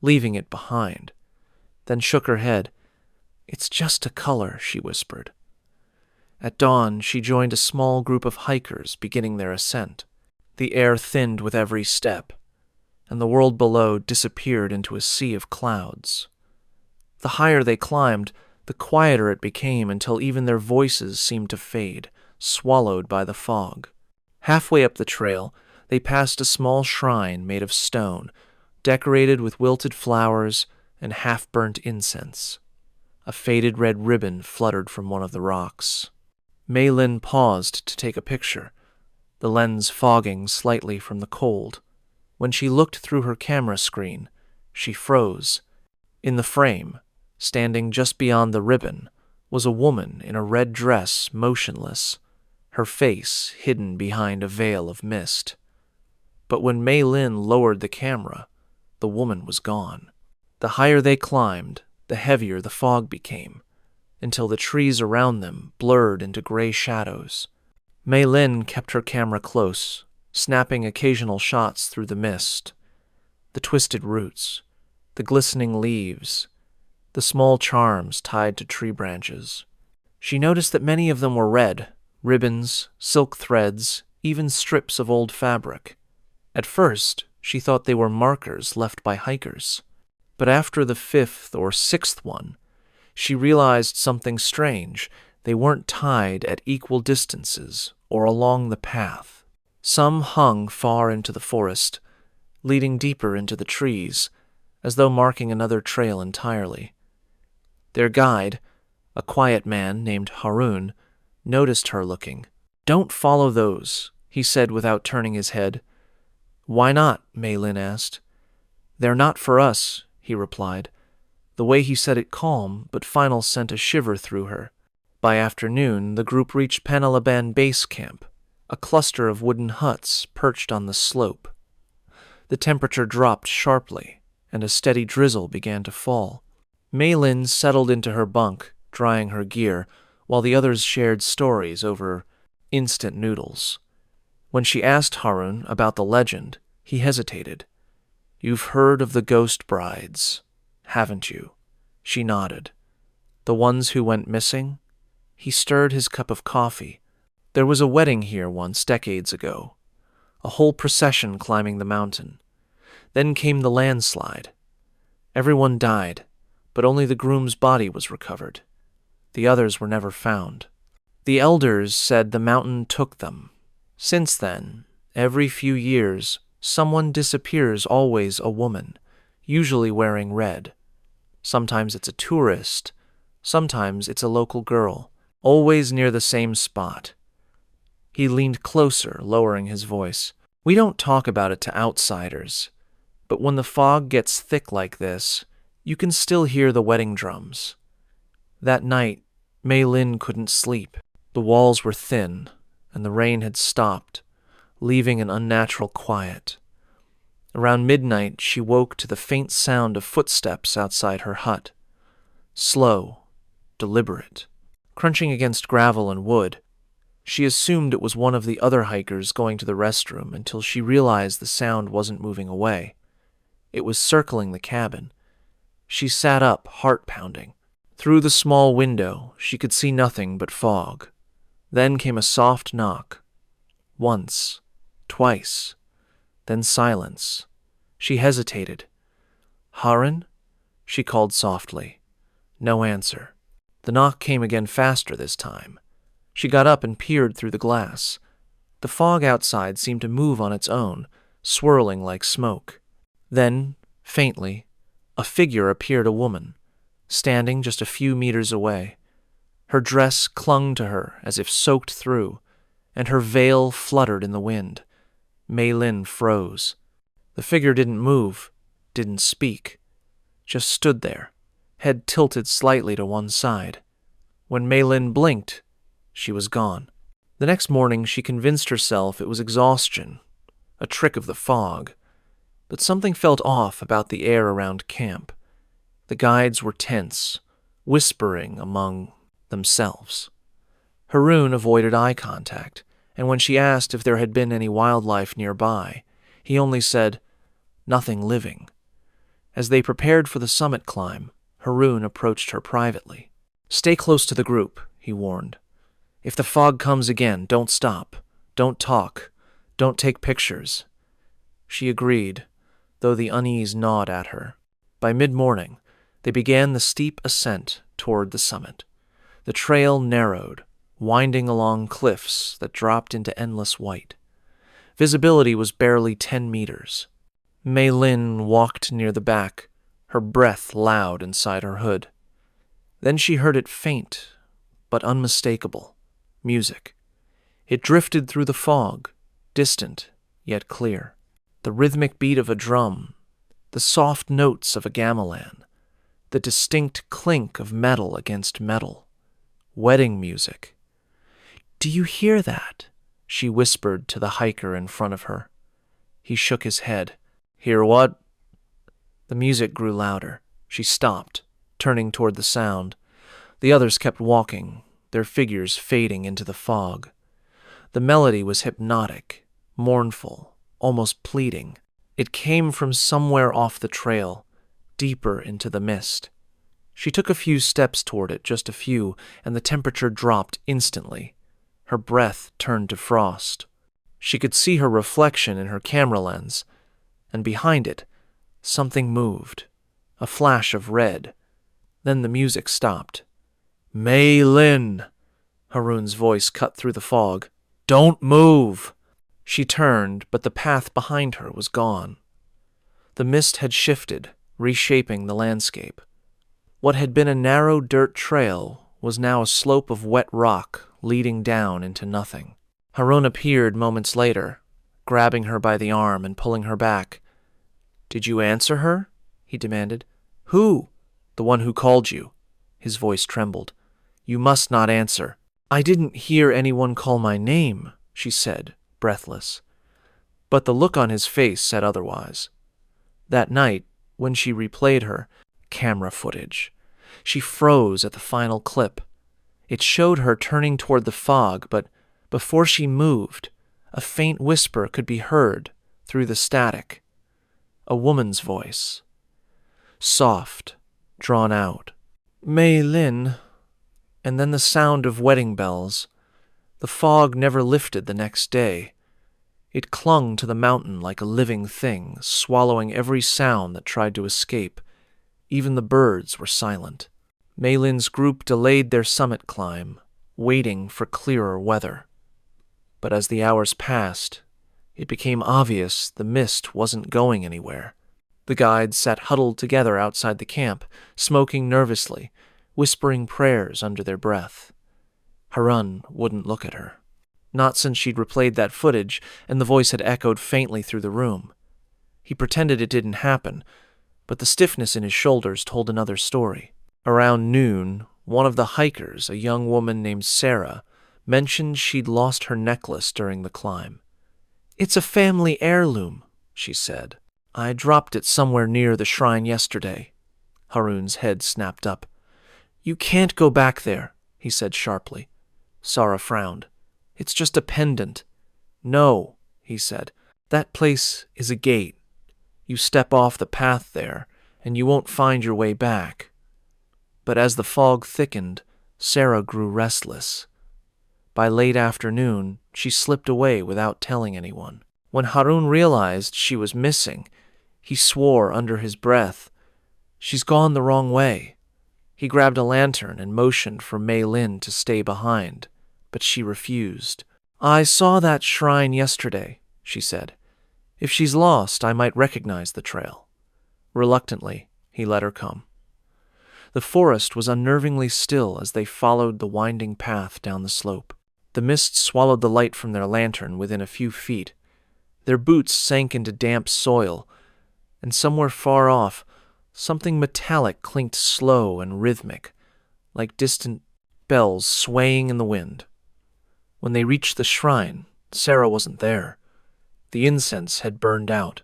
leaving it behind, then shook her head. "It's just a color," she whispered. At dawn, she joined a small group of hikers beginning their ascent. The air thinned with every step, and the world below disappeared into a sea of clouds. The higher they climbed, the quieter it became until even their voices seemed to fade, swallowed by the fog. Halfway up the trail, they passed a small shrine made of stone, decorated with wilted flowers and half-burnt incense. A faded red ribbon fluttered from one of the rocks. Mei Lin paused to take a picture, the lens fogging slightly from the cold. When she looked through her camera screen, she froze. In the frame, standing just beyond the ribbon, was a woman in a red dress, motionless, her face hidden behind a veil of mist. But when Mei Lin lowered the camera, the woman was gone. The higher they climbed, the heavier the fog became, until the trees around them blurred into gray shadows. Mei Lin kept her camera close, snapping occasional shots through the mist. The twisted roots, the glistening leaves, the small charms tied to tree branches. She noticed that many of them were red, ribbons, silk threads, even strips of old fabric. At first, she thought they were markers left by hikers. But after the fifth or sixth one, she realized something strange. They weren't tied at equal distances or along the path. Some hung far into the forest, leading deeper into the trees, as though marking another trail entirely. Their guide, a quiet man named Harun, noticed her looking. "Don't follow those," he said without turning his head. "Why not?" Mei Lin asked. "They're not for us," he replied. The way he said it calm, but final sent a shiver through her. By afternoon, the group reached Panalaban Base Camp, a cluster of wooden huts perched on the slope. The temperature dropped sharply, and a steady drizzle began to fall. Mei Lin settled into her bunk, drying her gear, while the others shared stories over instant noodles. When she asked Harun about the legend, he hesitated. "You've heard of the ghost brides, haven't you?" She nodded. "The ones who went missing?" He stirred his cup of coffee. "There was a wedding here once, decades ago. A whole procession climbing the mountain. Then came the landslide. Everyone died, but only the groom's body was recovered. The others were never found. The elders said the mountain took them. Since then, every few years, someone disappears, always a woman, usually wearing red. Sometimes it's a tourist, sometimes it's a local girl, always near the same spot." He leaned closer, lowering his voice. "We don't talk about it to outsiders, but when the fog gets thick like this, you can still hear the wedding drums." That night, Mei Lin couldn't sleep. The walls were thin, and the rain had stopped, leaving an unnatural quiet. Around midnight, she woke to the faint sound of footsteps outside her hut. Slow, deliberate, crunching against gravel and wood. She assumed it was one of the other hikers going to the restroom until she realized the sound wasn't moving away. It was circling the cabin. She sat up, heart pounding. Through the small window, she could see nothing but fog. Then came a soft knock. Once, twice, then silence. She hesitated. "Harun?" she called softly. No answer. The knock came again faster this time. She got up and peered through the glass. The fog outside seemed to move on its own, swirling like smoke. Then, faintly, a figure appeared, a woman, standing just a few meters away. Her dress clung to her as if soaked through, and her veil fluttered in the wind. Mei Lin froze. The figure didn't move, didn't speak, just stood there, head tilted slightly to one side. When Mei Lin blinked, she was gone. The next morning she convinced herself it was exhaustion, a trick of the fog. But something felt off about the air around camp. The guides were tense, whispering among themselves. Haroon avoided eye contact, and when she asked if there had been any wildlife nearby, he only said, "Nothing living." As they prepared for the summit climb, Haroon approached her privately. "Stay close to the group," he warned. "If the fog comes again, don't stop. Don't talk. Don't take pictures." She agreed, though the unease gnawed at her. By mid-morning, they began the steep ascent toward the summit. The trail narrowed, winding along cliffs that dropped into endless white. Visibility was barely 10 meters. Mei Lin walked near the back, her breath loud inside her hood. Then she heard it faint, but unmistakable. Music. It drifted through the fog, distant yet clear. The rhythmic beat of a drum, the soft notes of a gamelan, the distinct clink of metal against metal. Wedding music. "Do you hear that?" she whispered to the hiker in front of her. He shook his head. "Hear what?" The music grew louder. She stopped, turning toward the sound. The others kept walking, their figures fading into the fog. The melody was hypnotic, mournful, almost pleading. It came from somewhere off the trail, deeper into the mist. She took a few steps toward it, just a few, and the temperature dropped instantly. Her breath turned to frost. She could see her reflection in her camera lens, and behind it, something moved, a flash of red. Then the music stopped. "Mei Lin!" Haroon's voice cut through the fog. "Don't move!" She turned, but the path behind her was gone. The mist had shifted, reshaping the landscape. What had been a narrow dirt trail was now a slope of wet rock leading down into nothing. Haroon appeared moments later, grabbing her by the arm and pulling her back. "Did you answer her?" he demanded. "Who?" "The one who called you." His voice trembled. "You must not answer." "I didn't hear anyone call my name," she said, breathless. But the look on his face said otherwise. That night, when she replayed her camera footage, she froze at the final clip. It showed her turning toward the fog, but before she moved, a faint whisper could be heard through the static. A woman's voice. Soft, drawn out. "Mei Lin," and then the sound of wedding bells. The fog never lifted the next day. It clung to the mountain like a living thing, swallowing every sound that tried to escape. Even the birds were silent. Mei Lin's group delayed their summit climb, waiting for clearer weather. But as the hours passed, it became obvious the mist wasn't going anywhere. The guides sat huddled together outside the camp, smoking nervously, whispering prayers under their breath. Haroon wouldn't look at her. Not since she'd replayed that footage, and the voice had echoed faintly through the room. He pretended it didn't happen, but the stiffness in his shoulders told another story. Around noon, one of the hikers, a young woman named Sarah, mentioned she'd lost her necklace during the climb. "It's a family heirloom," she said. "I dropped it somewhere near the shrine yesterday." Haroon's head snapped up. "You can't go back there," he said sharply. Sarah frowned. "It's just a pendant." "No," he said. "That place is a gate. You step off the path there, and you won't find your way back." But as the fog thickened, Sarah grew restless. By late afternoon, she slipped away without telling anyone. When Haroon realized she was missing, he swore under his breath, "She's gone the wrong way." He grabbed a lantern and motioned for Mei Lin to stay behind, but she refused. "I saw that shrine yesterday," she said. "If she's lost, I might recognize the trail." Reluctantly, he let her come. The forest was unnervingly still as they followed the winding path down the slope. The mist swallowed the light from their lantern within a few feet. Their boots sank into damp soil, and somewhere far off, something metallic clinked slow and rhythmic, like distant bells swaying in the wind. When they reached the shrine, Sarah wasn't there. The incense had burned out,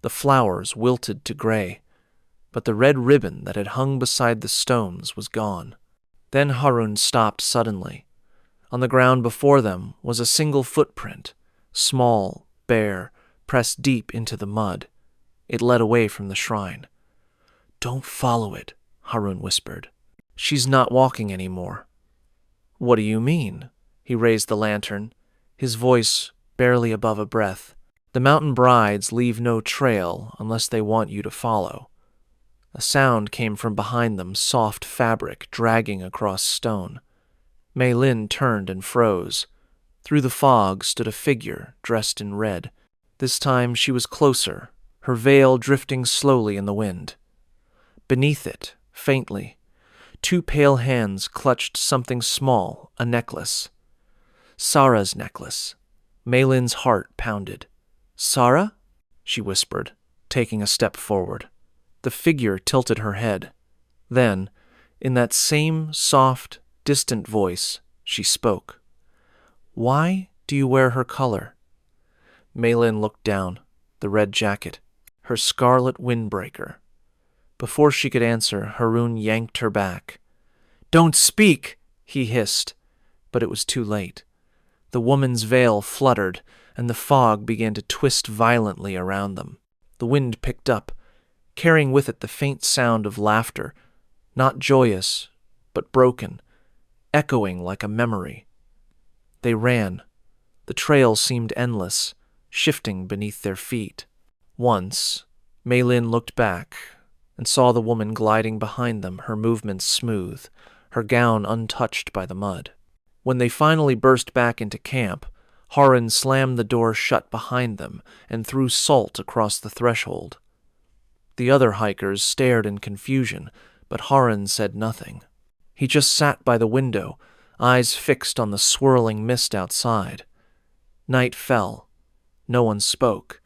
the flowers wilted to gray, but the red ribbon that had hung beside the stones was gone. Then Harun stopped suddenly. On the ground before them was a single footprint, small, bare, pressed deep into the mud. It led away from the shrine. "Don't follow it," Harun whispered. "She's not walking anymore." "What do you mean?" He raised the lantern, his voice barely above a breath. "The mountain brides leave no trail unless they want you to follow." A sound came from behind them, soft fabric dragging across stone. Mei Lin turned and froze. Through the fog stood a figure dressed in red. This time she was closer, her veil drifting slowly in the wind. Beneath it, faintly, two pale hands clutched something small, a necklace. Sarah's necklace. Mei Lin's heart pounded. "Sarah?" she whispered, taking a step forward. The figure tilted her head. Then, in that same soft, distant voice, she spoke. "Why do you wear her color?" Mei Lin looked down, the red jacket, her scarlet windbreaker. Before she could answer, Harun yanked her back. "Don't speak!" he hissed, but it was too late. The woman's veil fluttered, and the fog began to twist violently around them. The wind picked up, carrying with it the faint sound of laughter, not joyous, but broken, echoing like a memory. They ran. The trail seemed endless, shifting beneath their feet. Once, Mei Lin looked back and saw the woman gliding behind them, her movements smooth, her gown untouched by the mud. When they finally burst back into camp, Harun slammed the door shut behind them and threw salt across the threshold. The other hikers stared in confusion, but Harun said nothing. He just sat by the window, eyes fixed on the swirling mist outside. Night fell. No one spoke.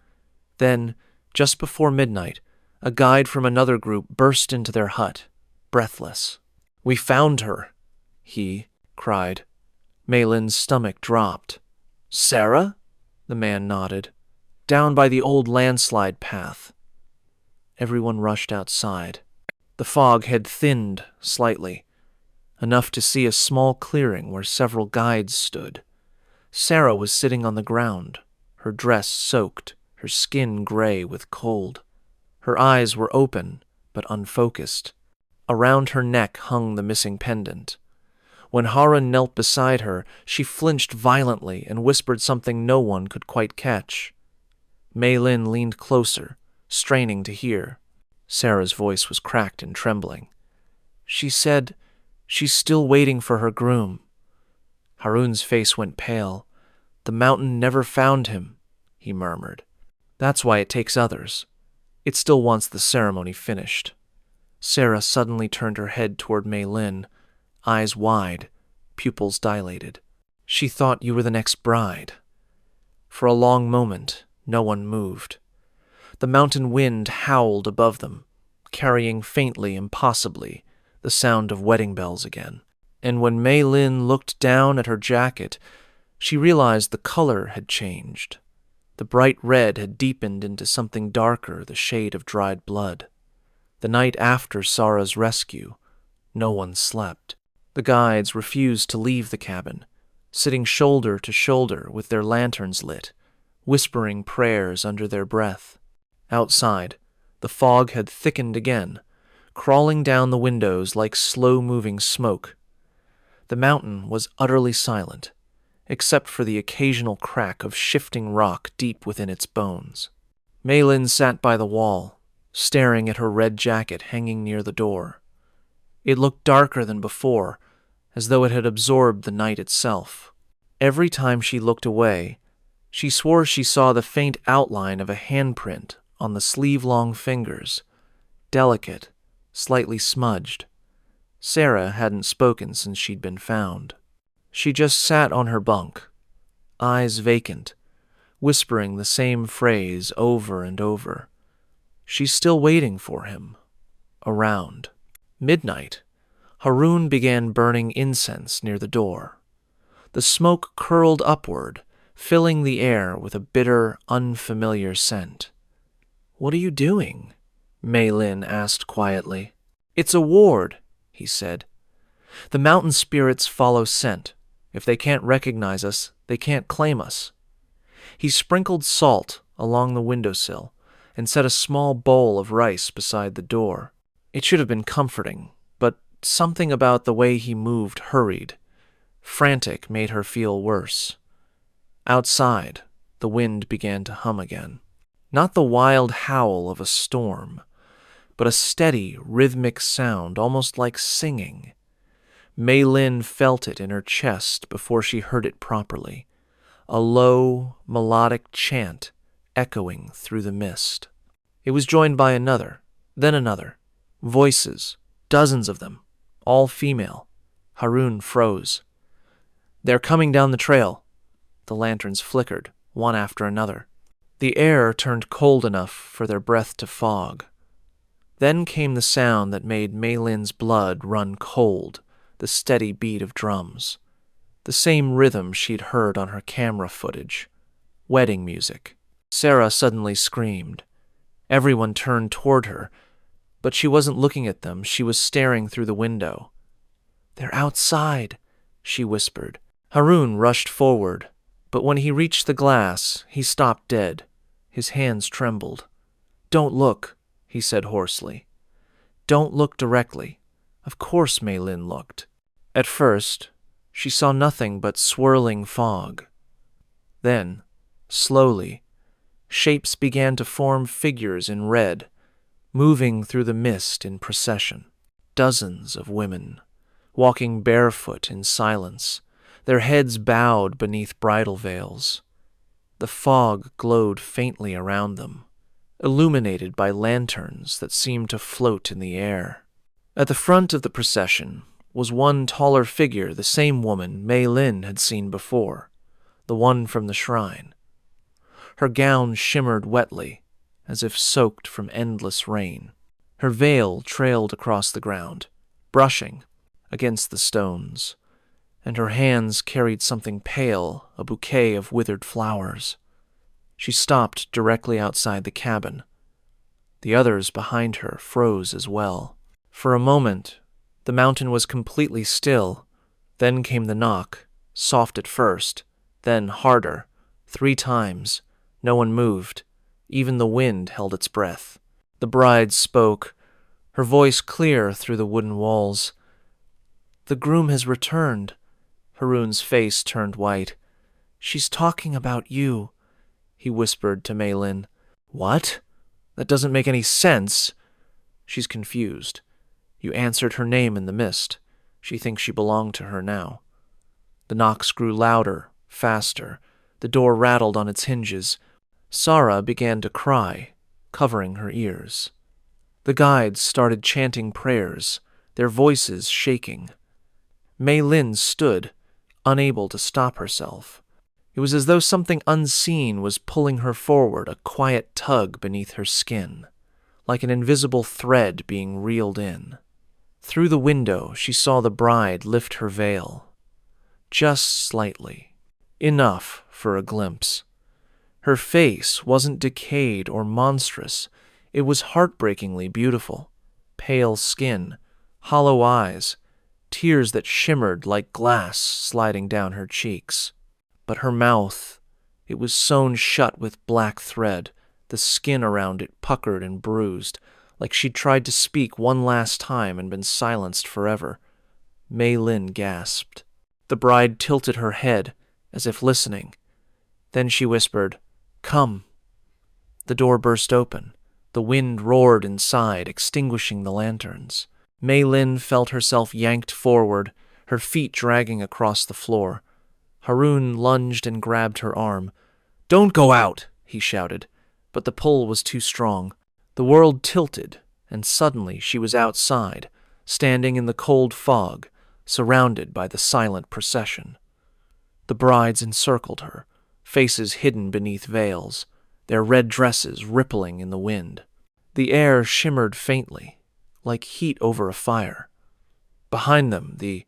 Then, just before midnight, a guide from another group burst into their hut, breathless. "We found her," he cried. Mei Lin's stomach dropped. "Sarah?" The man nodded. "Down by the old landslide path." Everyone rushed outside. The fog had thinned slightly, enough to see a small clearing where several guides stood. Sarah was sitting on the ground, her dress soaked, her skin gray with cold. Her eyes were open, but unfocused. Around her neck hung the missing pendant. When Harun knelt beside her, she flinched violently and whispered something no one could quite catch. Mei Lin leaned closer, straining to hear. Sarah's voice was cracked and trembling. "She said she's still waiting for her groom." Harun's face went pale. "The mountain never found him," he murmured. "That's why it takes others. It still wants the ceremony finished." Sarah suddenly turned her head toward Mei Lin, eyes wide, pupils dilated. "She thought you were the next bride." For a long moment, no one moved. The mountain wind howled above them, carrying faintly, impossibly, the sound of wedding bells again. And when Mei Lin looked down at her jacket, she realized the color had changed. The bright red had deepened into something darker, the shade of dried blood. The night after Sarah's rescue, no one slept. The guides refused to leave the cabin, sitting shoulder to shoulder with their lanterns lit, whispering prayers under their breath. Outside, the fog had thickened again, crawling down the windows like slow-moving smoke. The mountain was utterly silent, except for the occasional crack of shifting rock deep within its bones. Mei Lin sat by the wall, staring at her red jacket hanging near the door. It looked darker than before, as though it had absorbed the night itself. Every time she looked away, she swore she saw the faint outline of a handprint on the sleeve-long fingers, delicate, slightly smudged. Sarah hadn't spoken since she'd been found. She just sat on her bunk, eyes vacant, whispering the same phrase over and over. She's still waiting for him. Around midnight, Haroon began burning incense near the door. The smoke curled upward, filling the air with a bitter, unfamiliar scent. "What are you doing?" Mei Lin asked quietly. "It's a ward," he said. "The mountain spirits follow scent. If they can't recognize us, they can't claim us." He sprinkled salt along the windowsill and set a small bowl of rice beside the door. It should have been comforting, but something about the way he moved hurried, frantic, made her feel worse. Outside, the wind began to hum again. Not the wild howl of a storm, but a steady, rhythmic sound, almost like singing. Mei Lin felt it in her chest before she heard it properly, a low, melodic chant echoing through the mist. It was joined by another, then another. Voices, dozens of them, all female. Haroon froze. "They're coming down the trail." The lanterns flickered, one after another. The air turned cold enough for their breath to fog. Then came the sound that made Mei Lin's blood run cold, the steady beat of drums. The same rhythm she'd heard on her camera footage. Wedding music. Sarah suddenly screamed. Everyone turned toward her, but she wasn't looking at them. She was staring through the window. "They're outside," she whispered. Haroon rushed forward, but when he reached the glass, he stopped dead. His hands trembled. "Don't look," he said hoarsely. "Don't look directly." Of course Mei Lin looked. At first, she saw nothing but swirling fog. Then, slowly, shapes began to form figures in red, moving through the mist in procession. Dozens of women, walking barefoot in silence, their heads bowed beneath bridal veils. The fog glowed faintly around them, illuminated by lanterns that seemed to float in the air. At the front of the procession was one taller figure, the same woman Mei Lin had seen before, the one from the shrine. Her gown shimmered wetly, as if soaked from endless rain. Her veil trailed across the ground, brushing against the stones, and her hands carried something pale, a bouquet of withered flowers. She stopped directly outside the cabin. The others behind her froze as well. For a moment, the mountain was completely still. Then came the knock, soft at first, then harder, 3 times. No one moved. Even the wind held its breath. The bride spoke, her voice clear through the wooden walls. "The groom has returned." Haroon's face turned white. "She's talking about you," he whispered to Mei Lin. "What? That doesn't make any sense." "She's confused. You answered her name in the mist. She thinks she belonged to her now." The knocks grew louder, faster. The door rattled on its hinges. Sarah began to cry, covering her ears. The guides started chanting prayers, their voices shaking. Mei Lin stood, unable to stop herself. It was as though something unseen was pulling her forward, a quiet tug beneath her skin, like an invisible thread being reeled in. Through the window, she saw the bride lift her veil. Just slightly. Enough for a glimpse. Her face wasn't decayed or monstrous. It was heartbreakingly beautiful. Pale skin, hollow eyes, tears that shimmered like glass sliding down her cheeks. But her mouth, it was sewn shut with black thread, the skin around it puckered and bruised, like she'd tried to speak one last time and been silenced forever. Mei Lin gasped. The bride tilted her head, as if listening. Then she whispered, "Come." The door burst open. The wind roared inside, extinguishing the lanterns. Mei Lin felt herself yanked forward, her feet dragging across the floor. Haroun lunged and grabbed her arm. "Don't go out!" he shouted, but the pull was too strong. The world tilted, and suddenly she was outside, standing in the cold fog, surrounded by the silent procession. The brides encircled her, faces hidden beneath veils, their red dresses rippling in the wind. The air shimmered faintly, like heat over a fire. Behind them, the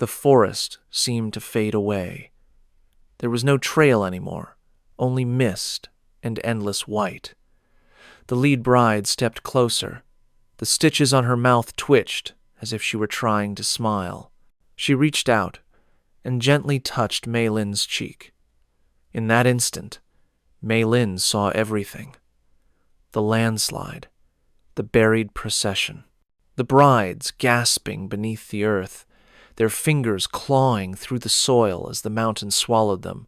forest seemed to fade away. There was no trail anymore, only mist and endless white. The lead bride stepped closer. The stitches on her mouth twitched as if she were trying to smile. She reached out and gently touched Mei Lin's cheek. In that instant, Mei Lin saw everything. The landslide, the buried procession, the brides gasping beneath the earth, their fingers clawing through the soil as the mountain swallowed them,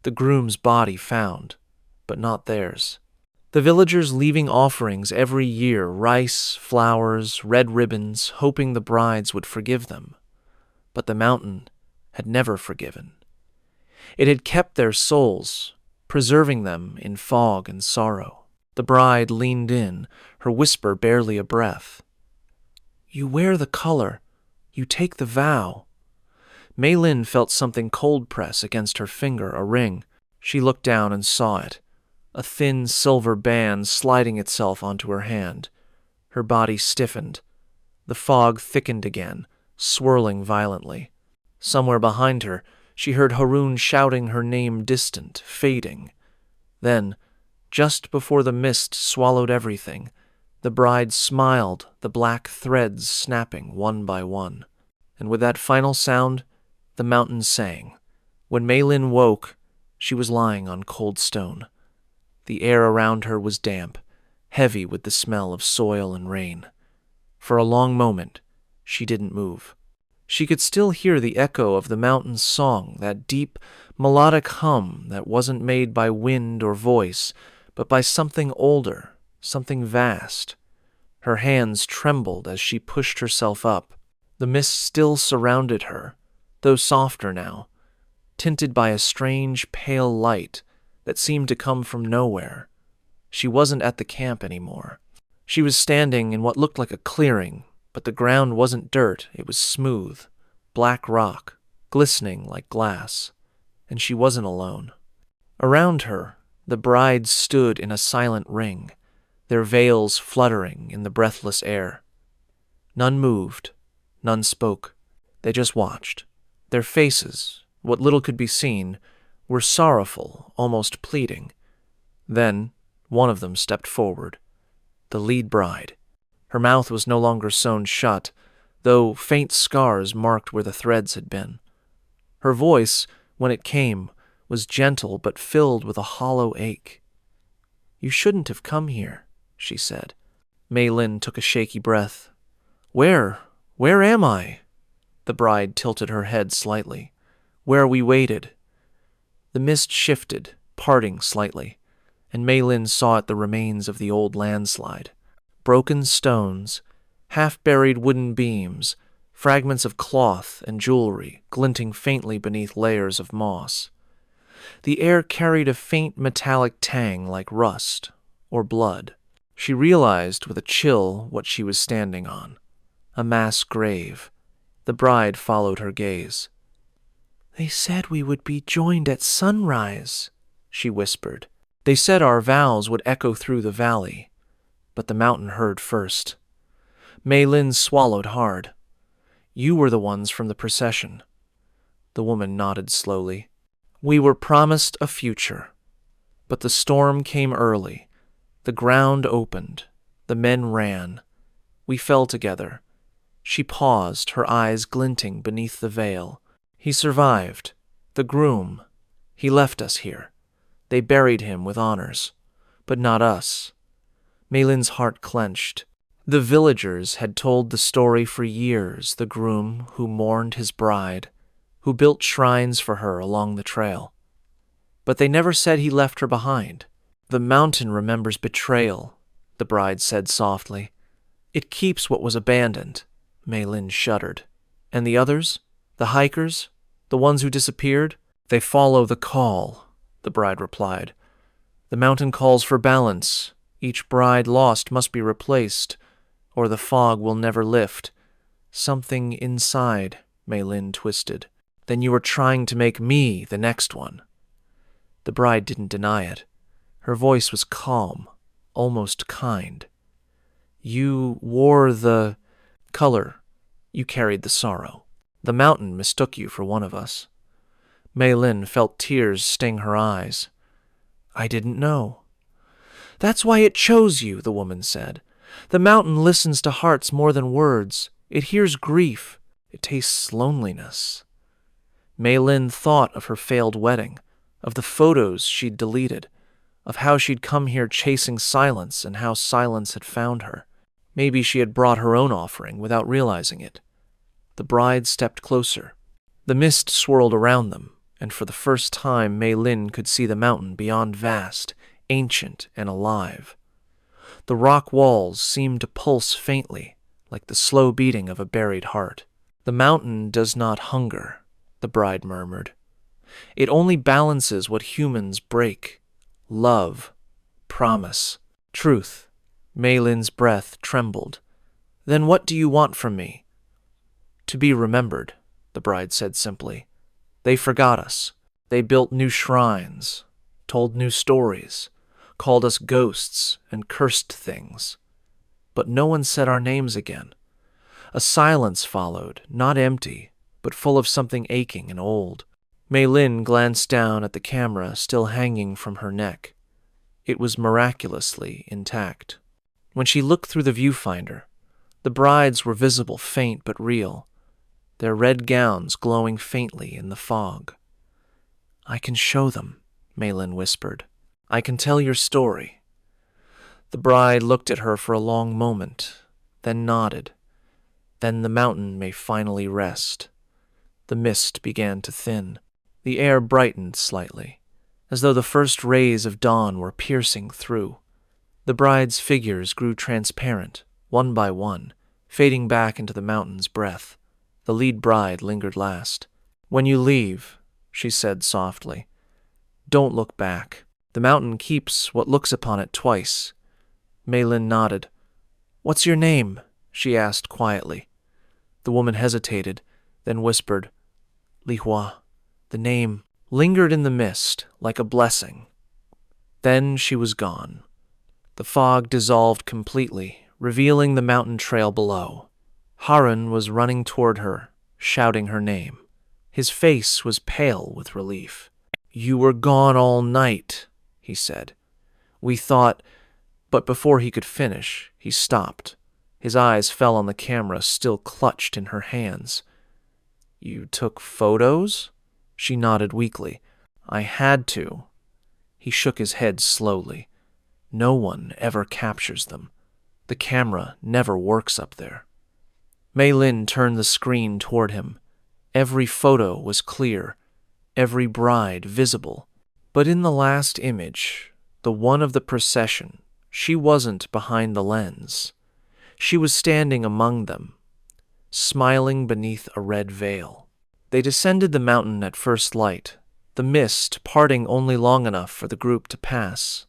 the groom's body found, but not theirs. The villagers leaving offerings every year, rice, flowers, red ribbons, hoping the brides would forgive them. But the mountain had never forgiven. It had kept their souls, preserving them in fog and sorrow. The bride leaned in, her whisper barely a breath. "You wear the color. You take the vow." Mei Lin felt something cold press against her finger, a ring. She looked down and saw it, a thin silver band sliding itself onto her hand. Her body stiffened. The fog thickened again, swirling violently. Somewhere behind her, she heard Haroun shouting her name, distant, fading. Then, just before the mist swallowed everything, the bride smiled, the black threads snapping one by one. And with that final sound, the mountain sang. When Mei Lin woke, she was lying on cold stone. The air around her was damp, heavy with the smell of soil and rain. For a long moment, she didn't move. She could still hear the echo of the mountain's song, that deep, melodic hum that wasn't made by wind or voice, but by something older, something vast. Her hands trembled as she pushed herself up. The mist still surrounded her, though softer now, tinted by a strange, pale light that seemed to come from nowhere. She wasn't at the camp anymore. She was standing in what looked like a clearing, but the ground wasn't dirt, it was smooth, black rock, glistening like glass, and she wasn't alone. Around her, the brides stood in a silent ring, their veils fluttering in the breathless air. None moved, none spoke. They just watched. Their faces, what little could be seen, were sorrowful, almost pleading. Then one of them stepped forward, the lead bride. Her mouth was no longer sewn shut, though faint scars marked where the threads had been. Her voice, when it came, was gentle but filled with a hollow ache. "You shouldn't have come here," she said. Mei Lin took a shaky breath. Where am I?" The bride tilted her head slightly. "Where we waited." The mist shifted, parting slightly, and Mei Lin saw it the remains of the old landslide. Broken stones, half-buried wooden beams, fragments of cloth and jewelry glinting faintly beneath layers of moss. The air carried a faint metallic tang like rust or blood. She realized with a chill what she was standing on. A mass grave. The bride followed her gaze. "They said we would be joined at sunrise," she whispered. "They said our vows would echo through the valley." But the mountain heard first. Mei Lin swallowed hard. "You were the ones from the procession." The woman nodded slowly. "We were promised a future. But the storm came early. The ground opened. The men ran. We fell together." She paused, her eyes glinting beneath the veil. "He survived. The groom. He left us here. They buried him with honors. But not us." Mei Lin's heart clenched. The villagers had told the story for years, the groom who mourned his bride, who built shrines for her along the trail. But they never said he left her behind. "The mountain remembers betrayal," the bride said softly. "It keeps what was abandoned." Mei Lin shuddered. "And the others? The hikers? The ones who disappeared? They follow the call, the bride replied. The mountain calls for balance. Each bride lost must be replaced, or the fog will never lift. Something inside, Mei Lin twisted. Then you were trying to make me the next one. The bride didn't deny it. Her voice was calm, almost kind. You wore the color. You carried the sorrow. The mountain mistook you for one of us. Mei Lin felt tears sting her eyes. I didn't know. That's why it chose you, the woman said. The mountain listens to hearts more than words. It hears grief. It tastes loneliness. Mei Lin thought of her failed wedding, of the photos she'd deleted, of how she'd come here chasing silence and how silence had found her. Maybe she had brought her own offering without realizing it. The bride stepped closer. The mist swirled around them, and for the first time Mei Lin could see the mountain beyond vast, ancient, and alive. The rock walls seemed to pulse faintly, like the slow beating of a buried heart. The mountain does not hunger, the bride murmured. It only balances what humans break. Love, promise, truth. Mei Lin's breath trembled. Then what do you want from me? To be remembered, the bride said simply. They forgot us. They built new shrines, told new stories, called us ghosts and cursed things. But no one said our names again. A silence followed, not empty, but full of something aching and old. Mei Lin glanced down at the camera still hanging from her neck. It was miraculously intact. When she looked through the viewfinder, the brides were visible, faint but real, their red gowns glowing faintly in the fog. I can show them, Mei Lin whispered. I can tell your story. The bride looked at her for a long moment, then nodded. Then the mountain may finally rest. The mist began to thin. The air brightened slightly, as though the first rays of dawn were piercing through. The bride's figures grew transparent, one by one, fading back into the mountain's breath. The lead bride lingered last. When you leave, she said softly, don't look back. The mountain keeps what looks upon it twice. Mei Lin nodded. What's your name? She asked quietly. The woman hesitated, then whispered, Li Hua. The name lingered in the mist like a blessing. Then she was gone. The fog dissolved completely, revealing the mountain trail below. Harun was running toward her, shouting her name. His face was pale with relief. You were gone all night, he said. We thought, but before he could finish, he stopped. His eyes fell on the camera still clutched in her hands. You took photos? She nodded weakly. I had to. He shook his head slowly. No one ever captures them. The camera never works up there. Mei Lin turned the screen toward him. Every photo was clear, every bride visible. But in the last image, the one of the procession, she wasn't behind the lens. She was standing among them, smiling beneath a red veil. They descended the mountain at first light, the mist parting only long enough for the group to pass.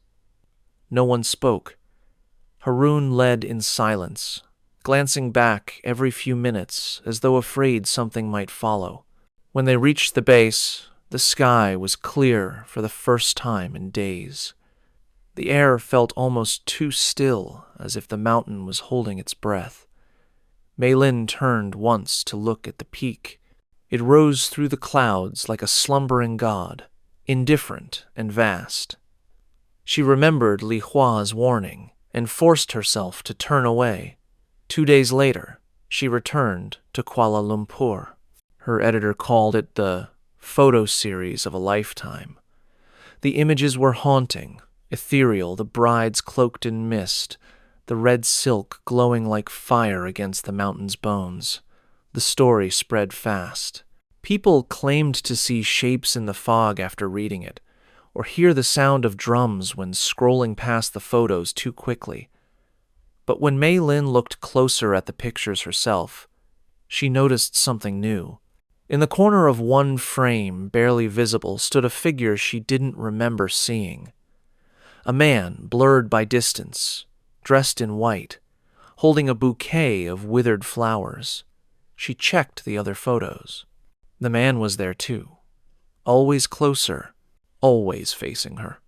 No one spoke. Harun led in silence, glancing back every few minutes as though afraid something might follow. When they reached the base, the sky was clear for the first time in days. The air felt almost too still, as if the mountain was holding its breath. Mei Lin turned once to look at the peak. It rose through the clouds like a slumbering god, indifferent and vast. She remembered Li Hua's warning and forced herself to turn away. 2 days later, she returned to Kuala Lumpur. Her editor called it the photo series of a lifetime. The images were haunting, ethereal, the brides cloaked in mist, the red silk glowing like fire against the mountain's bones. The story spread fast. People claimed to see shapes in the fog after reading it, or hear the sound of drums when scrolling past the photos too quickly. But when Mei Lin looked closer at the pictures herself, she noticed something new. In the corner of one frame, barely visible, stood a figure she didn't remember seeing. A man, blurred by distance, dressed in white, holding a bouquet of withered flowers. She checked the other photos. The man was there too, always closer, always facing her.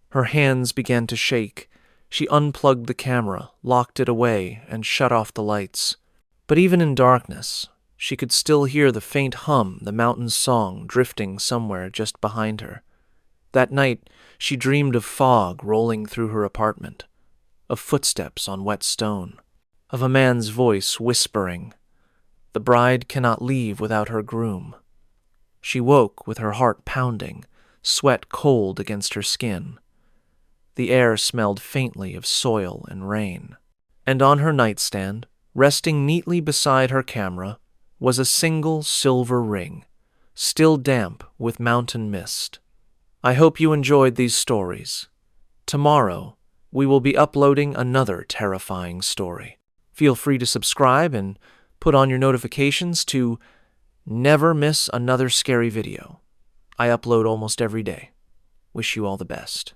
Her hands began to shake. She unplugged the camera, locked it away, and shut off the lights. But even in darkness, she could still hear the faint hum, the mountain's song, drifting somewhere just behind her. That night, she dreamed of fog rolling through her apartment, of footsteps on wet stone, of a man's voice whispering, "The bride cannot leave without her groom." She woke with her heart pounding, sweat cold against her skin. The air smelled faintly of soil and rain. And on her nightstand, resting neatly beside her camera, was a single silver ring, still damp with mountain mist. I hope you enjoyed these stories. Tomorrow, we will be uploading another terrifying story. Feel free to subscribe and put on your notifications to never miss another scary video. I upload almost every day. Wish you all the best.